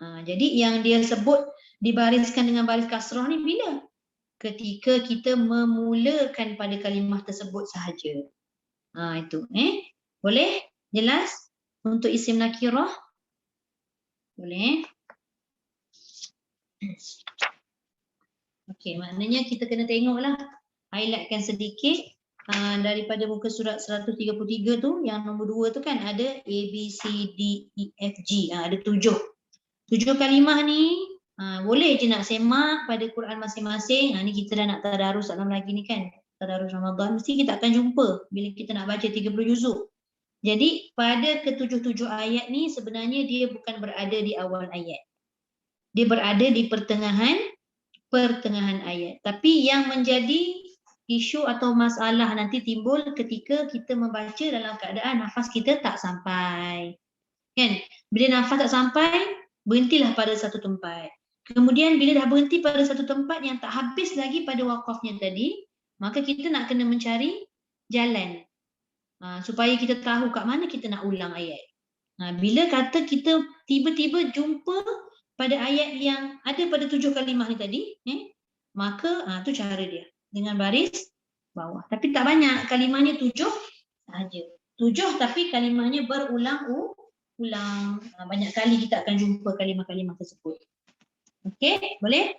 S1: Jadi yang dia sebut dibariskan dengan baris kasrah ni bila? Ketika kita memulakan pada kalimah tersebut sahaja. Itu. Boleh? Jelas? Untuk isim nakirah? Boleh? Okey, maknanya kita kena tengoklah, highlightkan sedikit daripada muka surat 133 tu, yang nombor 2 tu kan ada A, B, C, D, E, F, G. Ada 7 kalimah ni. Boleh je nak semak pada Quran masing-masing. Ni kita dah nak tadarus dalam lagi ni kan. Tadarus Ramadan. Mesti kita akan jumpa bila kita nak baca 30 juzuk. Jadi pada ke-7 ayat ni sebenarnya dia bukan berada di awal ayat. Dia berada di pertengahan ayat. Tapi yang menjadi isu atau masalah nanti timbul ketika kita membaca dalam keadaan nafas kita tak sampai. Kan? Bila nafas tak sampai, berhentilah pada satu tempat. Kemudian bila dah berhenti pada satu tempat yang tak habis lagi pada wakafnya tadi, maka kita nak kena mencari jalan. Supaya kita tahu kat mana kita nak ulang ayat. Bila kata kita tiba-tiba jumpa pada ayat yang ada pada 7 kalimah ni tadi, maka tu cara dia dengan baris bawah. Tapi tak banyak, kalimahnya 7 sahaja. 7 tapi kalimahnya berulang-ulang. Banyak kali kita akan jumpa kalimah-kalimah tersebut. Okey, boleh?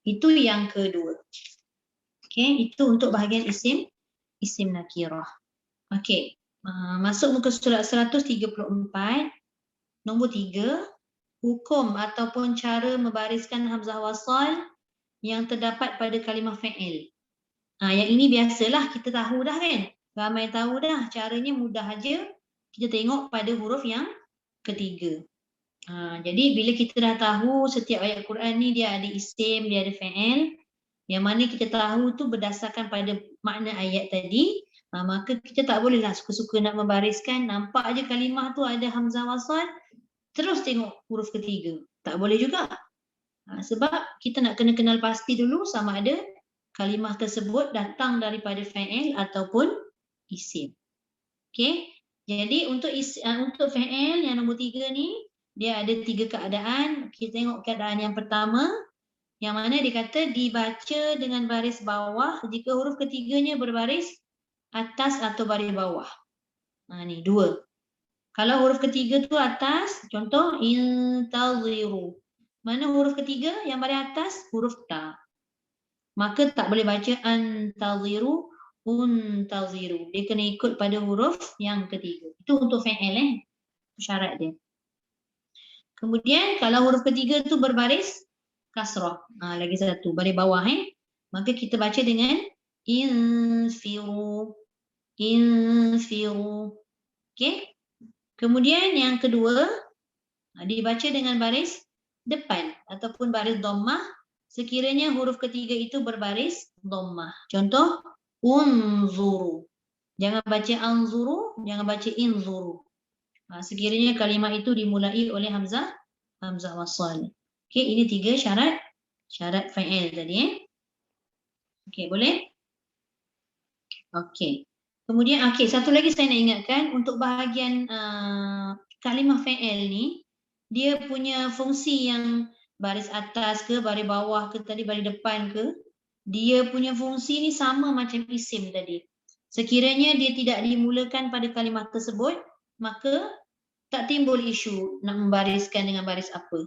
S1: Itu yang kedua. Okey, itu untuk bahagian isim nakirah. Okey, masuk muka surat 134, nombor 3, hukum ataupun cara membariskan hamzah wasal yang terdapat pada kalimah fi'il. Yang ini biasalah kita tahu dah kan. Ramai tahu dah, caranya mudah aja. Kita tengok pada huruf yang ketiga. Jadi bila kita dah tahu setiap ayat Quran ni dia ada isim, dia ada fi'il, yang mana kita tahu tu berdasarkan pada makna ayat tadi, maka kita tak bolehlah suka-suka nak membariskan, nampak aja kalimah tu ada hamzah wasal, terus tengok huruf ketiga. Tak boleh juga. Sebab kita nak kena kenal pasti dulu sama ada kalimah tersebut datang daripada fi'il ataupun isim. Okey. Jadi untuk fi'il yang nombor 3 ni, dia ada 3 keadaan. Kita tengok keadaan yang pertama, yang mana dia kata dibaca dengan baris bawah jika huruf ketiganya berbaris atas atau baris bawah. Ni 2. Kalau huruf ketiga tu atas, contoh intaziru. Mana huruf ketiga yang baris atas? Huruf ta. Maka tak boleh baca antaziru, untaziru. Dia kena ikut pada huruf yang ketiga. Itu untuk fi'il syarat dia. Kemudian kalau huruf ketiga tu berbaris kasrah. Lagi satu, baris bawah Maka kita baca dengan infiru. Infiru. Okey. Kemudian yang kedua, dibaca dengan baris depan ataupun baris dhammah sekiranya huruf ketiga itu berbaris dhammah. Contoh, unzuru. Jangan baca anzuru, jangan baca inzuru. Sekiranya kalimah itu dimulai oleh hamzah wasal. Okey, ini 3 syarat fa'il tadi. Okey, boleh? Okey. Kemudian satu lagi saya nak ingatkan untuk bahagian kalimah fa'il ni, dia punya fungsi yang baris atas ke, baris bawah ke, tadi baris depan ke, dia punya fungsi ni sama macam isim tadi. Sekiranya dia tidak dimulakan pada kalimah tersebut, maka tak timbul isu nak membariskan dengan baris apa.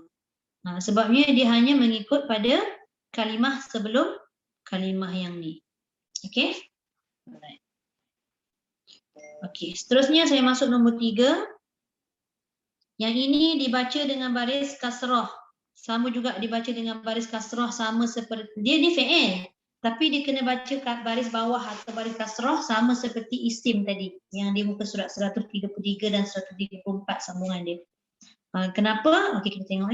S1: Sebabnya dia hanya mengikut pada kalimah sebelum kalimah yang ni. Okey? Alright. Okey, seterusnya saya masuk nombor 3. Yang ini dibaca dengan baris kasrah. Sama juga dibaca dengan baris kasrah, sama seperti dia ni fi'il, tapi dia kena baca kat baris bawah atau baris kasrah sama seperti isim tadi yang di muka surat 133 dan 134 sambungan dia. Kenapa? Okey, kita tengok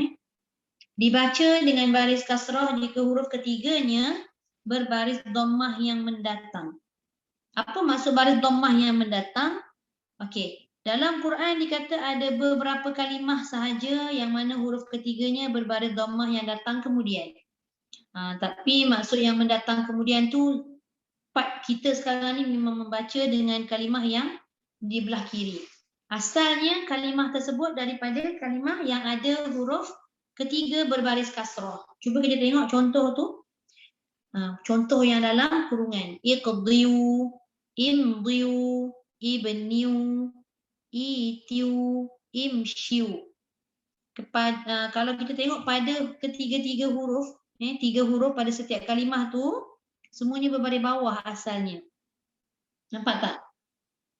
S1: Dibaca dengan baris kasrah jika huruf ketiganya berbaris dhammah yang mendatang. Apa maksud baris dhammah yang mendatang? Okey, dalam Quran dikata ada beberapa kalimah sahaja yang mana huruf ketiganya berbaris dhammah yang datang kemudian. Tapi maksud yang mendatang kemudian tu part kita sekarang ni memang membaca dengan kalimah yang di belah kiri. Asalnya kalimah tersebut daripada kalimah yang ada huruf ketiga berbaris kasrah. Cuba kita tengok contoh tu. Contoh yang dalam kurungan. Iqdiyu, imdiyu, ibniyu, itiu, imshiu. Kalau kita tengok pada ketiga-tiga huruf, 3 huruf pada setiap kalimah tu, semuanya berbaris bawah asalnya. Nampak tak?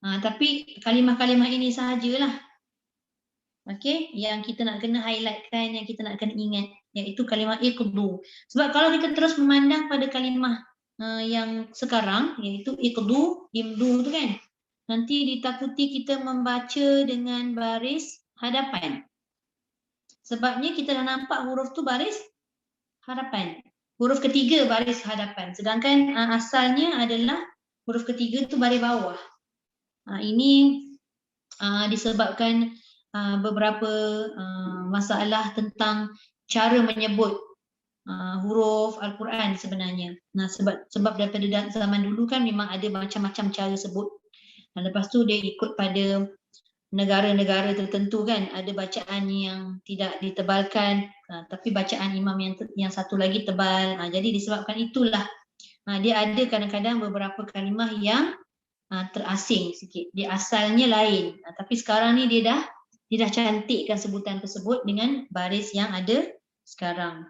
S1: Tapi kalimah-kalimah ini sahajalah. Okey, yang kita nak kena highlightkan, yang kita nak kena ingat, iaitu kalimah iqdu. Sebab kalau kita terus memandang pada kalimah yang sekarang, iaitu iqdu, imdu tu kan, nanti ditakuti kita membaca dengan baris hadapan. Sebabnya kita dah nampak huruf tu baris hadapan. Huruf ketiga baris hadapan. Sedangkan asalnya adalah huruf ketiga tu baris bawah. Ini disebabkan beberapa masalah tentang cara menyebut huruf Al-Quran sebenarnya. Sebab daripada zaman dulu kan memang ada macam-macam cara sebut. Lepas tu dia ikut pada negara-negara tertentu kan, ada bacaan yang tidak ditebalkan, tapi bacaan imam yang satu lagi tebal. Jadi disebabkan itulah dia ada kadang-kadang beberapa kalimah yang terasing sikit. Dia asalnya lain, tapi sekarang ni dia dah cantikkan sebutan tersebut dengan baris yang ada sekarang.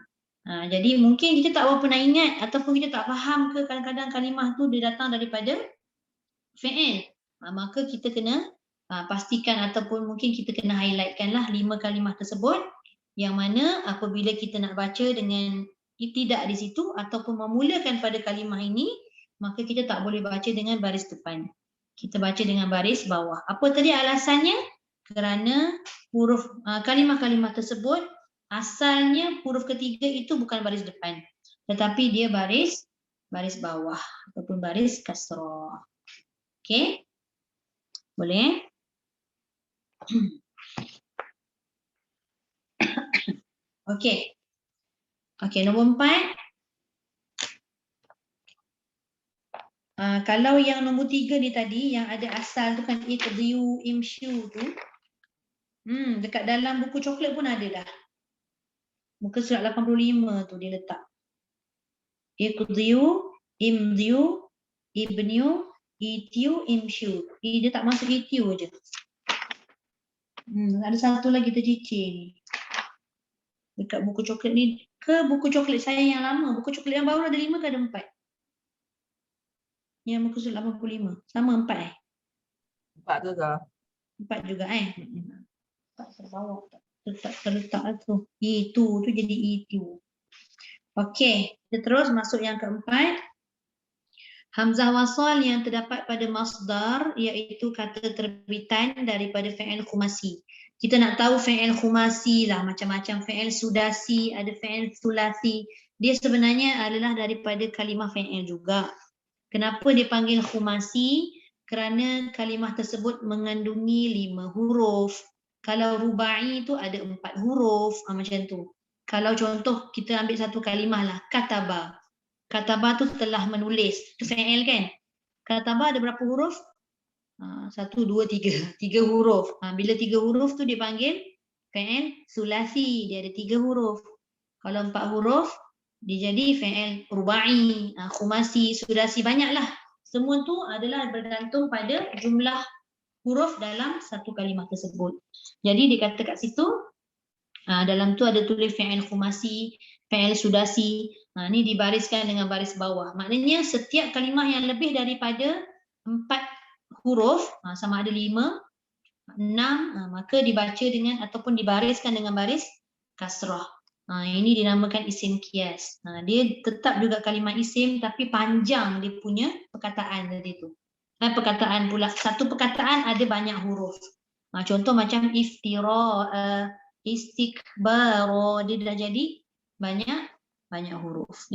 S1: Jadi mungkin kita tak berapa nak ingat ataupun kita tak faham ke kadang-kadang kalimah tu dia datang daripada fi'il. Maka kita kena pastikan ataupun mungkin kita kena highlightkanlah 5 kalimah tersebut yang mana apabila kita nak baca dengan tidak di situ ataupun memulakan pada kalimah ini, maka kita tak boleh baca dengan baris depan. Kita baca dengan baris bawah. Apa tadi alasannya? Kerana huruf kalimah-kalimah tersebut asalnya huruf ketiga itu bukan baris depan, tetapi dia baris bawah ataupun baris kasrah. Okey? Boleh? Okey. Okey, nombor 4. Kalau yang nombor 3 ni tadi yang ada asal tu kan iqdiyu, imshiu tu. Dekat dalam buku coklat pun ada dah. Muka surat 85 tu dia letak. Iqdiyu, imdiyu, ibniyu, Etiu, imshu. Dia tak masuk etiu je. Ada satu lagi tercicir ni. Dekat buku coklat ni. Ke buku coklat saya yang lama? Buku coklat yang baru ada 5 ke ada 4? Yang muka surat 85. Sama 4
S2: 4 tu dah.
S1: 4 juga 4 terbawah. Terletak tu. Itu tu jadi itu. Okey, kita terus masuk yang keempat. Hamzah wasal yang terdapat pada masdar iaitu kata terbitan daripada fi'il khumasi. Kita nak tahu fi'il khumasi lah, macam-macam fi'il sudasi, ada fi'il sulasi. Dia sebenarnya adalah daripada kalimah fi'il juga. Kenapa dia panggil khumasi? Kerana kalimah tersebut mengandungi 5 huruf. Kalau rubai tu ada 4 huruf, macam tu. Kalau contoh kita ambil satu kalimah lah, kataba. Kataba tu telah menulis, tu fi'il kan? Kataba ada berapa huruf? 1, 2, 3. 3 huruf. Bila 3 huruf tu dipanggil fi'il sulasi, dia ada 3 huruf. Kalau 4 huruf, dia jadi fi'il rubai, khumasi, sudasi, banyaklah. Semua tu adalah bergantung pada jumlah huruf dalam satu kalimah tersebut. Jadi dia kata kat situ, dalam tu ada tulis fi'il khumasi, fi'il sudasi. Ni dibariskan dengan baris bawah. Maknanya setiap kalimah yang lebih daripada 4 huruf, sama ada 5, 6, maka dibaca dengan ataupun dibariskan dengan baris kasrah. Ini dinamakan isim qiyas. Dia tetap juga kalimah isim tapi panjang dia punya perkataan tadi tu. Perkataan pula, satu perkataan ada banyak huruf. Contoh macam iftira, istikbar, dia dah jadi banyak huruf.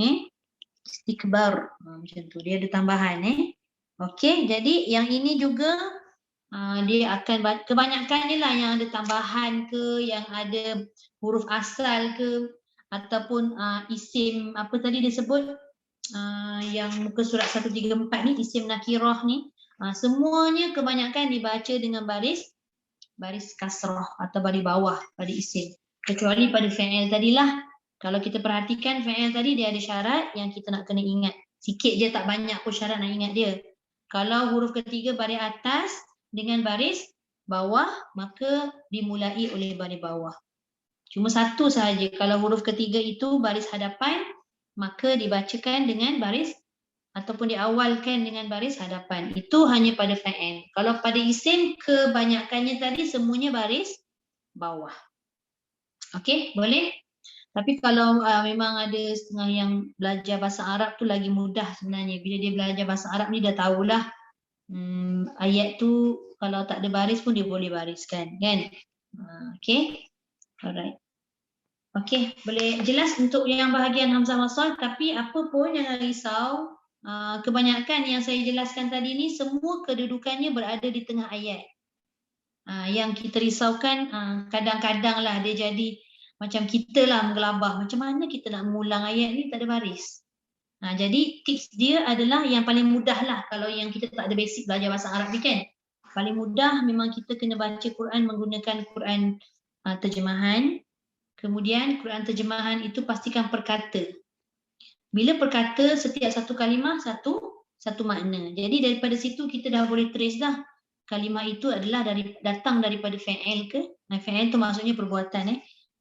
S1: Istikbar, macam tu. Dia ada tambahan. Okey, jadi yang ini juga dia akan kebanyakan ni lah yang ada tambahan ke, yang ada huruf asal ke, ataupun isim apa tadi dia sebut yang muka surat 134 ni, isim nakirah ni, semuanya kebanyakan dibaca dengan baris kasrah atau baris bawah pada isim, kecuali pada fi'il tadilah. Kalau kita perhatikan fi'il tadi dia ada syarat yang kita nak kena ingat. Sikit je, tak banyak pun syarat nak ingat dia. Kalau huruf ketiga baris atas dengan baris bawah, maka dimulai oleh baris bawah. Cuma satu sahaja, kalau huruf ketiga itu baris hadapan, maka dibacakan dengan baris ataupun diawalkan dengan baris hadapan. Itu hanya pada fi'il. Kalau pada isim, kebanyakannya tadi semuanya baris bawah. Okey, boleh? Tapi kalau memang ada setengah yang belajar bahasa Arab tu lagi mudah sebenarnya. Bila dia belajar bahasa Arab ni dah tahulah ayat tu kalau tak ada baris pun dia boleh bariskan, kan? Okey. Alright. Okey, boleh jelas untuk yang bahagian hamzah wasal, tapi apa pun jangan risau. Kebanyakan yang saya jelaskan tadi ni semua kedudukannya berada di tengah ayat. Yang kita risaukan kadang-kadang lah dia jadi macam kita lah menggelabah. Macam mana kita nak mengulang ayat ni tak ada baris. Jadi tips dia adalah yang paling mudah lah kalau yang kita tak ada basic belajar bahasa Arab ni kan. Paling mudah memang kita kena baca Quran menggunakan Quran terjemahan. Kemudian Quran terjemahan itu pastikan perkata. Bila perkata setiap satu kalimah satu makna. Jadi daripada situ kita dah boleh trace dah kalimah itu adalah datang daripada fi'il ke. Fi'il tu maksudnya perbuatan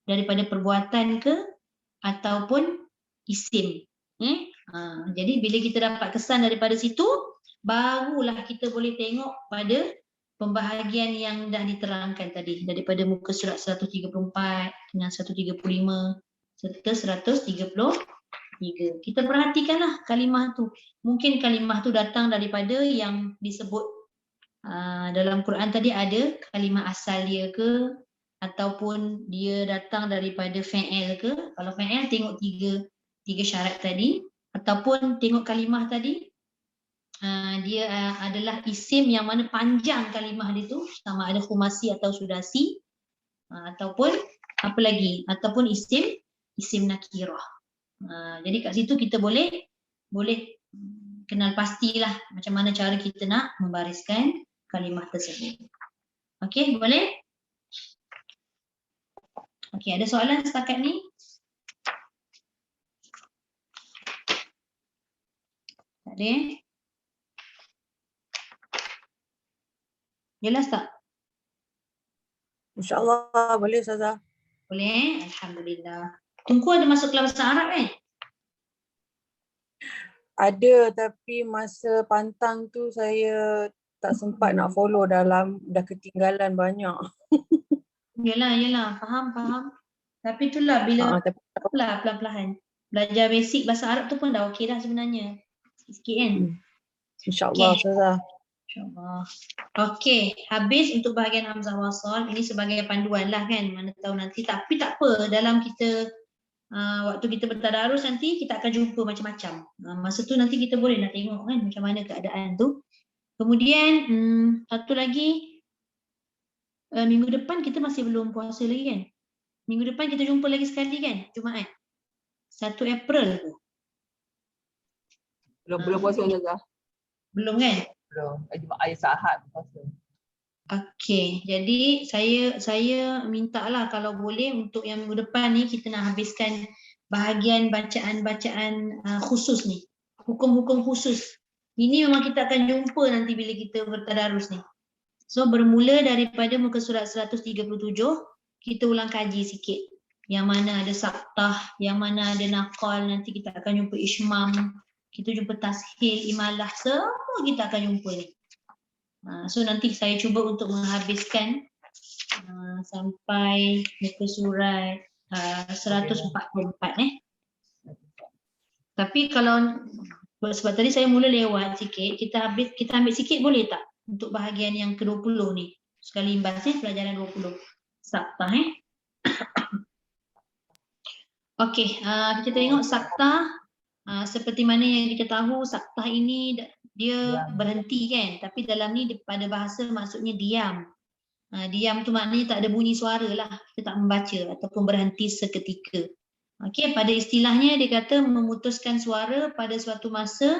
S1: daripada perbuatan ke ataupun isim. Jadi bila kita dapat kesan daripada situ, barulah kita boleh tengok pada pembahagian yang dah diterangkan tadi daripada muka surat 134 dengan 135 serta 133. Kita perhatikanlah kalimah tu. Mungkin kalimah tu datang daripada yang disebut dalam Quran tadi, ada kalimah asal dia ke, ataupun dia datang daripada fi'il ke. Kalau fi'il tengok tiga syarat tadi, ataupun tengok kalimah tadi dia adalah isim yang mana panjang kalimah dia tu, sama ada khumasi atau sudasi, ataupun apa lagi, ataupun isim nakirah. Jadi kat situ kita boleh kenal pastilah macam mana cara kita nak membariskan kalimah tersebut. Okey, boleh? Okey, ada soalan setakat ni? Tak ada? Jelas tak?
S6: InsyaAllah boleh Ustazah.
S1: Boleh? Alhamdulillah. Tunku ada masuk kelas bahasa Arab kan?
S6: Ada, tapi masa pantang tu saya tak sempat nak follow, dah ketinggalan banyak.
S1: Yelah, faham. Tapi itulah bila
S6: Tapi
S1: pelan-pelan belajar basic bahasa Arab tu pun dah okey dah sebenarnya. Sikit kan?
S6: insyaAllah
S1: Okey.
S6: Ustazah.
S1: InsyaAllah. Okey, habis untuk bahagian hamzah wasal. Ini sebagai panduan lah kan, mana tahu nanti. Tapi tak apa, dalam kita waktu kita bertadarus nanti kita akan jumpa macam-macam. Masa tu nanti kita boleh nak tengok kan macam mana keadaan tu. Kemudian satu lagi, minggu depan kita masih belum puasa lagi kan? Minggu depan kita jumpa lagi sekali kan? Jumaat. 1 April tu.
S2: Belum puasa Ustazah.
S1: Belum kan?
S2: Belum. Ayat Ahad puasa.
S1: Okey, jadi saya mintalah kalau boleh untuk yang minggu depan ni kita nak habiskan bahagian bacaan-bacaan khusus ni. Hukum-hukum khusus. Ini memang kita akan jumpa nanti bila kita bertadarus ni. So bermula daripada muka surat 137, kita ulang kaji sikit. Yang mana ada saktah, yang mana ada naqal, nanti kita akan jumpa ismam, kita jumpa tashil, imalah, semua kita akan jumpa ni. So nanti saya cuba untuk menghabiskan sampai muka surat 144 Tapi kalau sebab tadi saya mula lewat sikit, kita ambil sikit boleh tak untuk bahagian yang ke-20 ni? Sekali imbas pelajaran 20. Saktah Okey, kita tengok saktah. Seperti mana yang kita tahu, saktah ini dia berhenti kan, tapi dalam ni pada bahasa maksudnya diam. Diam tu maknanya tak ada bunyi suara lah, kita tak membaca ataupun berhenti seketika. Okey, pada istilahnya dia kata memutuskan suara pada suatu masa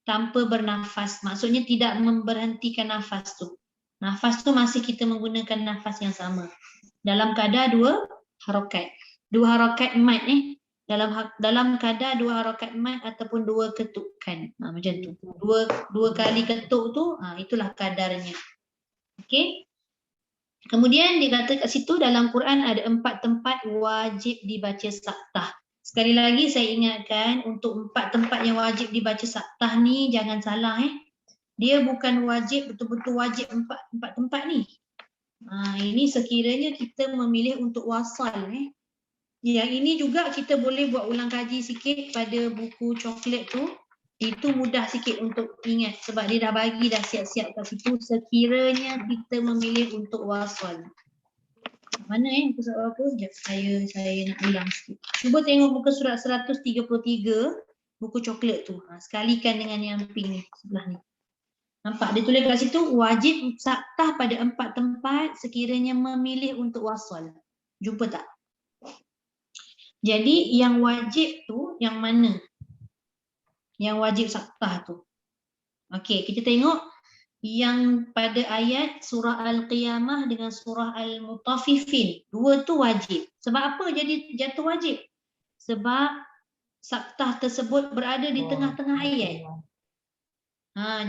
S1: tanpa bernafas. Maksudnya tidak memberhentikan nafas tu. Nafas tu masih kita menggunakan nafas yang sama. Dalam kadar 2 harakat. 2 harakat mat dalam kadar 2 harakat mat ataupun 2 ketukan. Macam tu. Dua kali ketuk tu, itulah kadarnya. Okey. Kemudian dia kata kat situ dalam Quran ada 4 tempat wajib dibaca saktah. Sekali lagi saya ingatkan untuk 4 tempat yang wajib dibaca saktah ni jangan salah Dia bukan wajib betul-betul wajib 4 tempat ni. Ini sekiranya kita memilih untuk wasal Yang ini juga kita boleh buat ulang kaji sikit pada buku coklat tu. Itu mudah sikit untuk ingat sebab dia dah bagi dah siap-siap kat situ sekiranya kita memilih untuk wasal. Mana muka surat apa? Sekejap saya nak ulang sikit. Cuba tengok muka surat 133 buku coklat tu. Sekalikan dengan yang pink ni sebelah ni. Nampak dia tulis kat situ wajib saktah pada 4 tempat sekiranya memilih untuk wasal. Jumpa tak? Jadi yang wajib tu yang mana? Yang wajib saktah tu. Okey, kita tengok yang pada ayat surah Al-Qiyamah dengan surah Al-Mutaffifin. 2 tu wajib. Sebab apa jadi jatuh wajib? Sebab saktah tersebut berada di tengah-tengah ayat.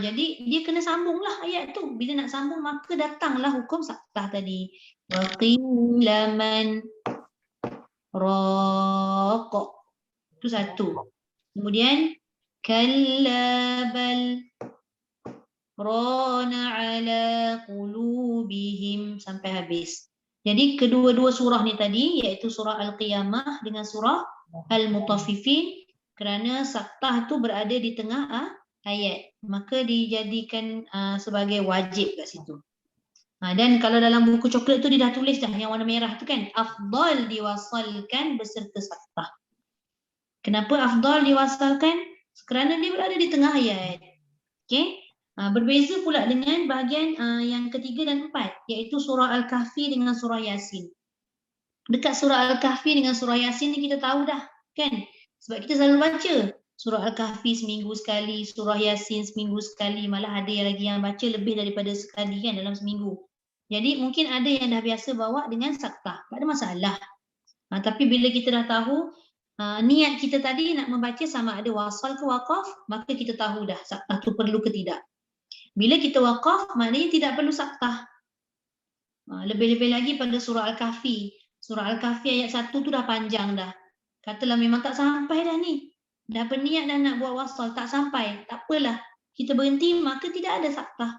S1: Jadi dia kena sambunglah ayat tu. Bila nak sambung maka datanglah hukum saktah tadi. Wa qila man raq. Itu satu. Kemudian kalla bal rana ala qulubihim sampai habis. Jadi kedua-dua surah ni tadi iaitu surah Al-Qiyamah dengan surah Al-Mutaffifin kerana saktah tu berada di tengah ayat, maka dijadikan sebagai wajib kat situ. Dan kalau dalam buku coklat tu dia dah tulis dah yang warna merah tu kan, afdal diwasalkan beserta saktah. Kenapa afdal diwasalkan? Kerana dia berada di tengah ayat. Okey. Berbeza pula dengan bahagian yang ketiga dan 4 iaitu surah Al-Kahfi dengan surah Yasin. Dekat surah Al-Kahfi dengan surah Yasin ni kita tahu dah kan? Sebab kita selalu baca surah Al-Kahfi seminggu sekali, surah Yasin seminggu sekali, malah ada yang lagi yang baca lebih daripada sekali kan dalam seminggu. Jadi mungkin ada yang dah biasa bawa dengan saktah, tak ada masalah. Tapi bila kita dah tahu niat kita tadi nak membaca sama ada wasal ke waqaf, maka kita tahu dah saktah tu perlu ke tidak. Bila kita waqaf maknanya tidak perlu saktah. Lebih-lebih lagi pada surah Al-Kahfi. Surah Al-Kahfi ayat 1 tu dah panjang dah. Katalah memang tak sampai dah ni. Dah berniat dah nak buat wasal, tak sampai. Tak apalah. Kita berhenti, maka tidak ada saktah.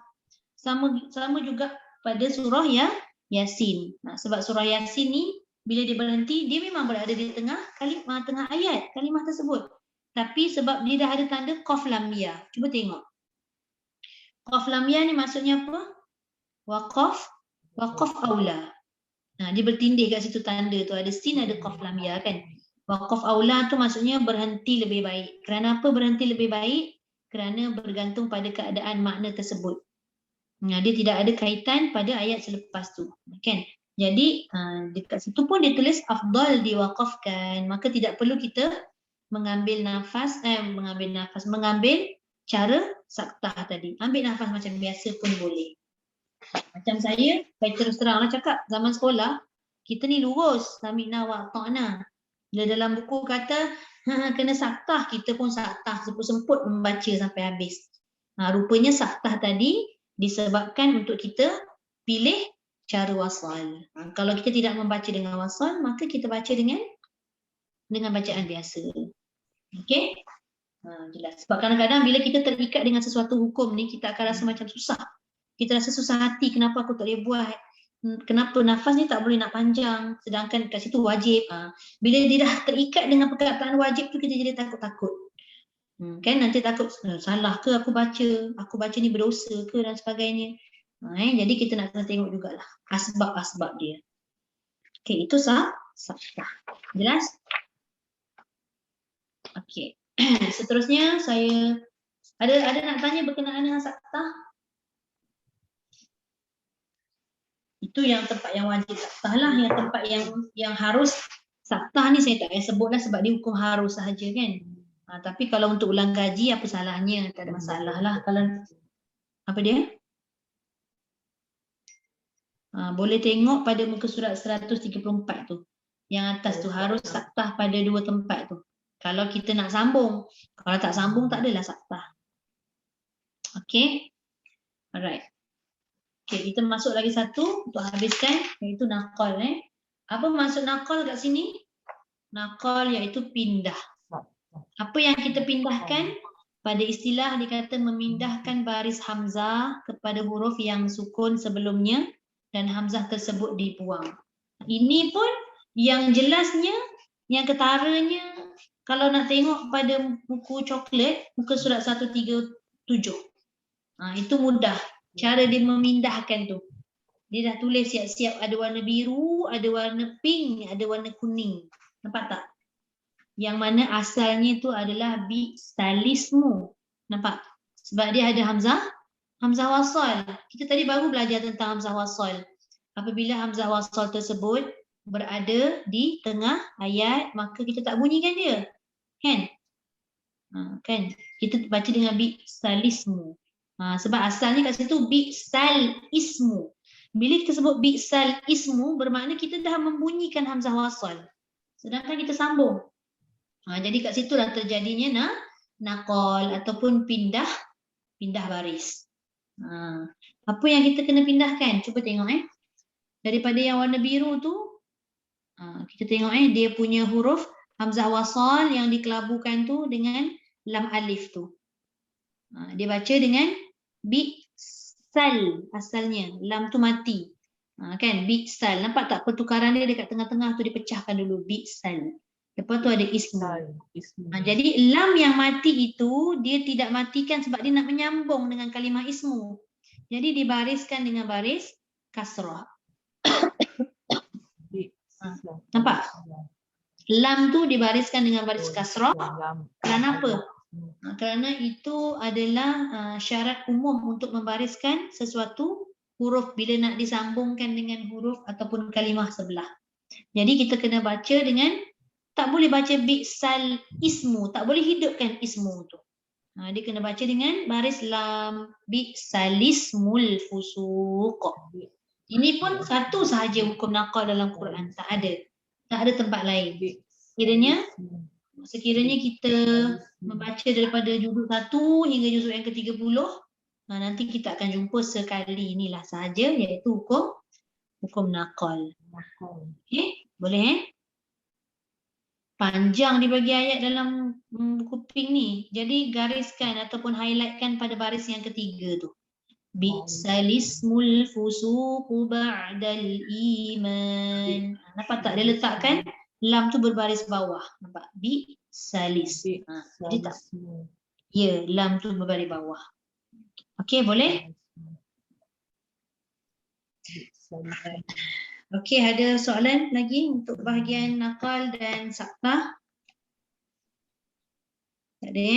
S1: Sama juga pada surah Yasin. Sebab surah Yasin ni, bila dia berhenti, dia memang berada di tengah tengah ayat, kalimah tersebut. Tapi sebab dia dah ada tanda qaf lam ya. Cuba tengok. Qaf lam ya ni maksudnya apa? Waqaf aula. Dia bertindih kat situ tanda tu. Ada sin, ada qaf lam ya kan. Waqaf aula tu maksudnya berhenti lebih baik. Kerana apa berhenti lebih baik? Kerana bergantung pada keadaan makna tersebut. Dia tidak ada kaitan pada ayat selepas tu. Kan? Jadi dekat situ pun dia tulis afdal diwaqafkan. Maka tidak perlu kita mengambil cara saktah tadi. Ambil nafas macam biasa pun boleh. Macam saya terus teranglah cakap, zaman sekolah, kita ni lurus, sami'na wa ta'na. Bila dalam buku kata, kena saktah, kita pun saktah, semput-semput membaca sampai habis. Rupanya saktah tadi disebabkan untuk kita pilih cara wasal. Kalau kita tidak membaca dengan wasal, maka kita baca dengan bacaan biasa. Okey? Jelas. Sebab kadang-kadang bila kita terikat dengan sesuatu hukum ni, kita akan rasa macam susah. Kita rasa susah hati, kenapa aku tak boleh buat? Kenapa nafas ni tak boleh nak panjang, sedangkan kat situ wajib. Bila dia dah terikat dengan perkataan wajib tu, kita jadi takut-takut. Kan nanti takut, salah ke aku baca ni berdosa ke dan sebagainya. Jadi kita nak kena tengok jugalah asbab-asbab dia. Okey, itu saktah. Jelas? Okey. Seterusnya saya ada nak tanya berkenaan dengan saktah? Itu yang tempat yang wajib saktah lah, yang tempat yang harus saktah ni saya tak payah sebutlah sebab dia hukum harus sahaja kan. Tapi kalau untuk ulang kaji apa salahnya, tak ada masalah lah. Kalau apa dia? Boleh tengok pada muka surat 134 tu. Yang atas tu harus saktah pada dua tempat tu. Kalau kita nak sambung, kalau tak sambung tak adalah saktah. Okay. Alright. Okay, kita masuk lagi satu untuk habiskan, iaitu naqal. Apa maksud naqal kat sini? Naqal iaitu pindah. Apa yang kita pindahkan? Pada istilah dikata memindahkan baris hamzah kepada huruf yang sukun sebelumnya dan hamzah tersebut dibuang. Ini pun yang jelasnya, yang ketaranya, kalau nak tengok pada buku coklat, muka surat 137. Itu mudah. Cara dia memindahkan tu. Dia dah tulis siap-siap ada warna biru, ada warna pink, ada warna kuning. Nampak tak? Yang mana asalnya tu adalah bi'salismu. Nampak? Sebab dia ada hamzah wasal. Kita tadi baru belajar tentang hamzah wasal. Apabila hamzah wasal tersebut berada di tengah ayat, maka kita tak bunyikan dia. Kan? Kan? Kita baca dengan bi'salismu. Sebab asalnya kat situ bi'sal ismu. Bila kita sebut bi'sal ismu, bermakna kita dah membunyikan hamzah wasal. Sedangkan kita sambung. Jadi kat situ dah terjadinya naqal ataupun pindah baris. Apa yang kita kena pindahkan? Cuba tengok daripada yang warna biru tu, kita tengok dia punya huruf hamzah wasal yang dikelabukan tu dengan lam alif tu. Dia baca dengan bi'sal asalnya, lam tu mati. Kan bi'sal, nampak tak pertukaran dia dekat tengah-tengah tu dipecahkan dulu bi'sal. Lepas tu ada ismu. Jadi lam yang mati itu dia tidak matikan sebab dia nak menyambung dengan kalimah ismu. Jadi dibariskan dengan baris kasrah. Nampak? Lam tu dibariskan dengan baris kasrah. Kerana apa? Kerana itu adalah syarat umum untuk membariskan sesuatu huruf bila nak disambungkan dengan huruf ataupun kalimah sebelah. Jadi kita kena baca dengan, tak boleh baca bi'sal ismu, tak boleh hidupkan ismu tu. Dia kena baca dengan baris lam, bi'salismul fusuq. Ini pun satu sahaja hukum naqal dalam Quran, tak ada tempat lain. Sekiranya kita membaca daripada juzuk 1 hingga juzuk yang ke-30, nanti kita akan jumpa sekali inilah sahaja, iaitu hukum Hukum naqal. Okay, boleh Panjang dibagi ayat dalam buku pink ni. Jadi gariskan ataupun highlightkan pada baris yang ketiga tu. Bi'salismul fusuqu ba'dal iman. Nampak tak? Dia letakkan lam tu berbaris bawah. Nampak? Bi'salis. Jadi tak? Ya, lam tu berbaris bawah. Okey, boleh? Okey, ada soalan lagi untuk bahagian naqal dan sakta? Tak ada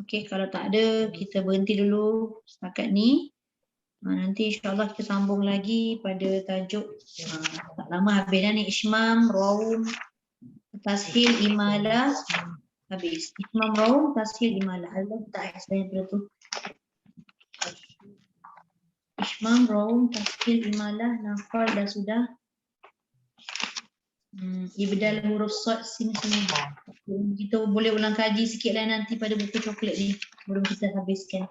S1: Okey, kalau tak ada, kita berhenti dulu setakat ni. Nanti insyaAllah kita sambung lagi pada tajuk tak lama habis dah ni. Ishmam, Raum, Tashil, Imalah. Habis. Ishmam, Raum, Tashil, Imalah. Allah tak sebenarnya pada tu. Ishmam, Raum, Tashil, Imalah, Nafal dah sudah. Ibdal huruf sod sini. Kita boleh ulang kaji sikit lah nanti pada buku coklat ni. Belum kita habiskan.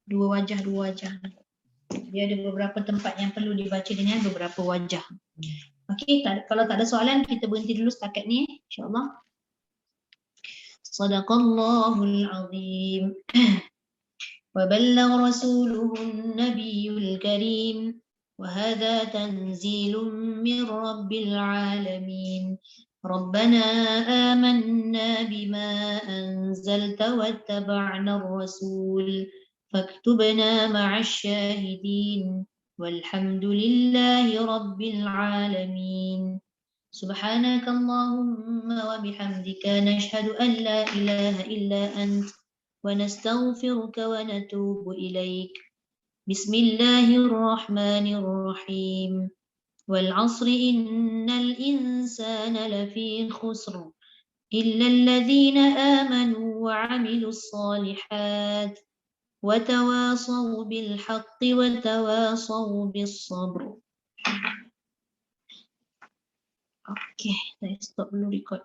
S1: Dua wajah. Dia ada beberapa tempat yang perlu dibaca dengan beberapa wajah. Okey, kalau tak ada soalan, kita berhenti dulu setakat ni. InsyaAllah. Sadaqallahul azim. وبلغ رسوله النبي الكريم وهذا تنزيل من رب العالمين ربنا آمنا بما أنزلت واتبعنا الرسول فاكتبنا مع الشاهدين والحمد لله رب العالمين سبحانك اللهم وبحمدك نشهد أن لا إله إلا أنت ونستغفرك ونتوب إليك بسم الله الرحمن الرحيم والعصر إن الإنسان لفي خسر إلا الذين آمنوا وعملوا الصالحات وتواصوا بالحق وتواصوا بالصبر. Okay, let's stop dulu record.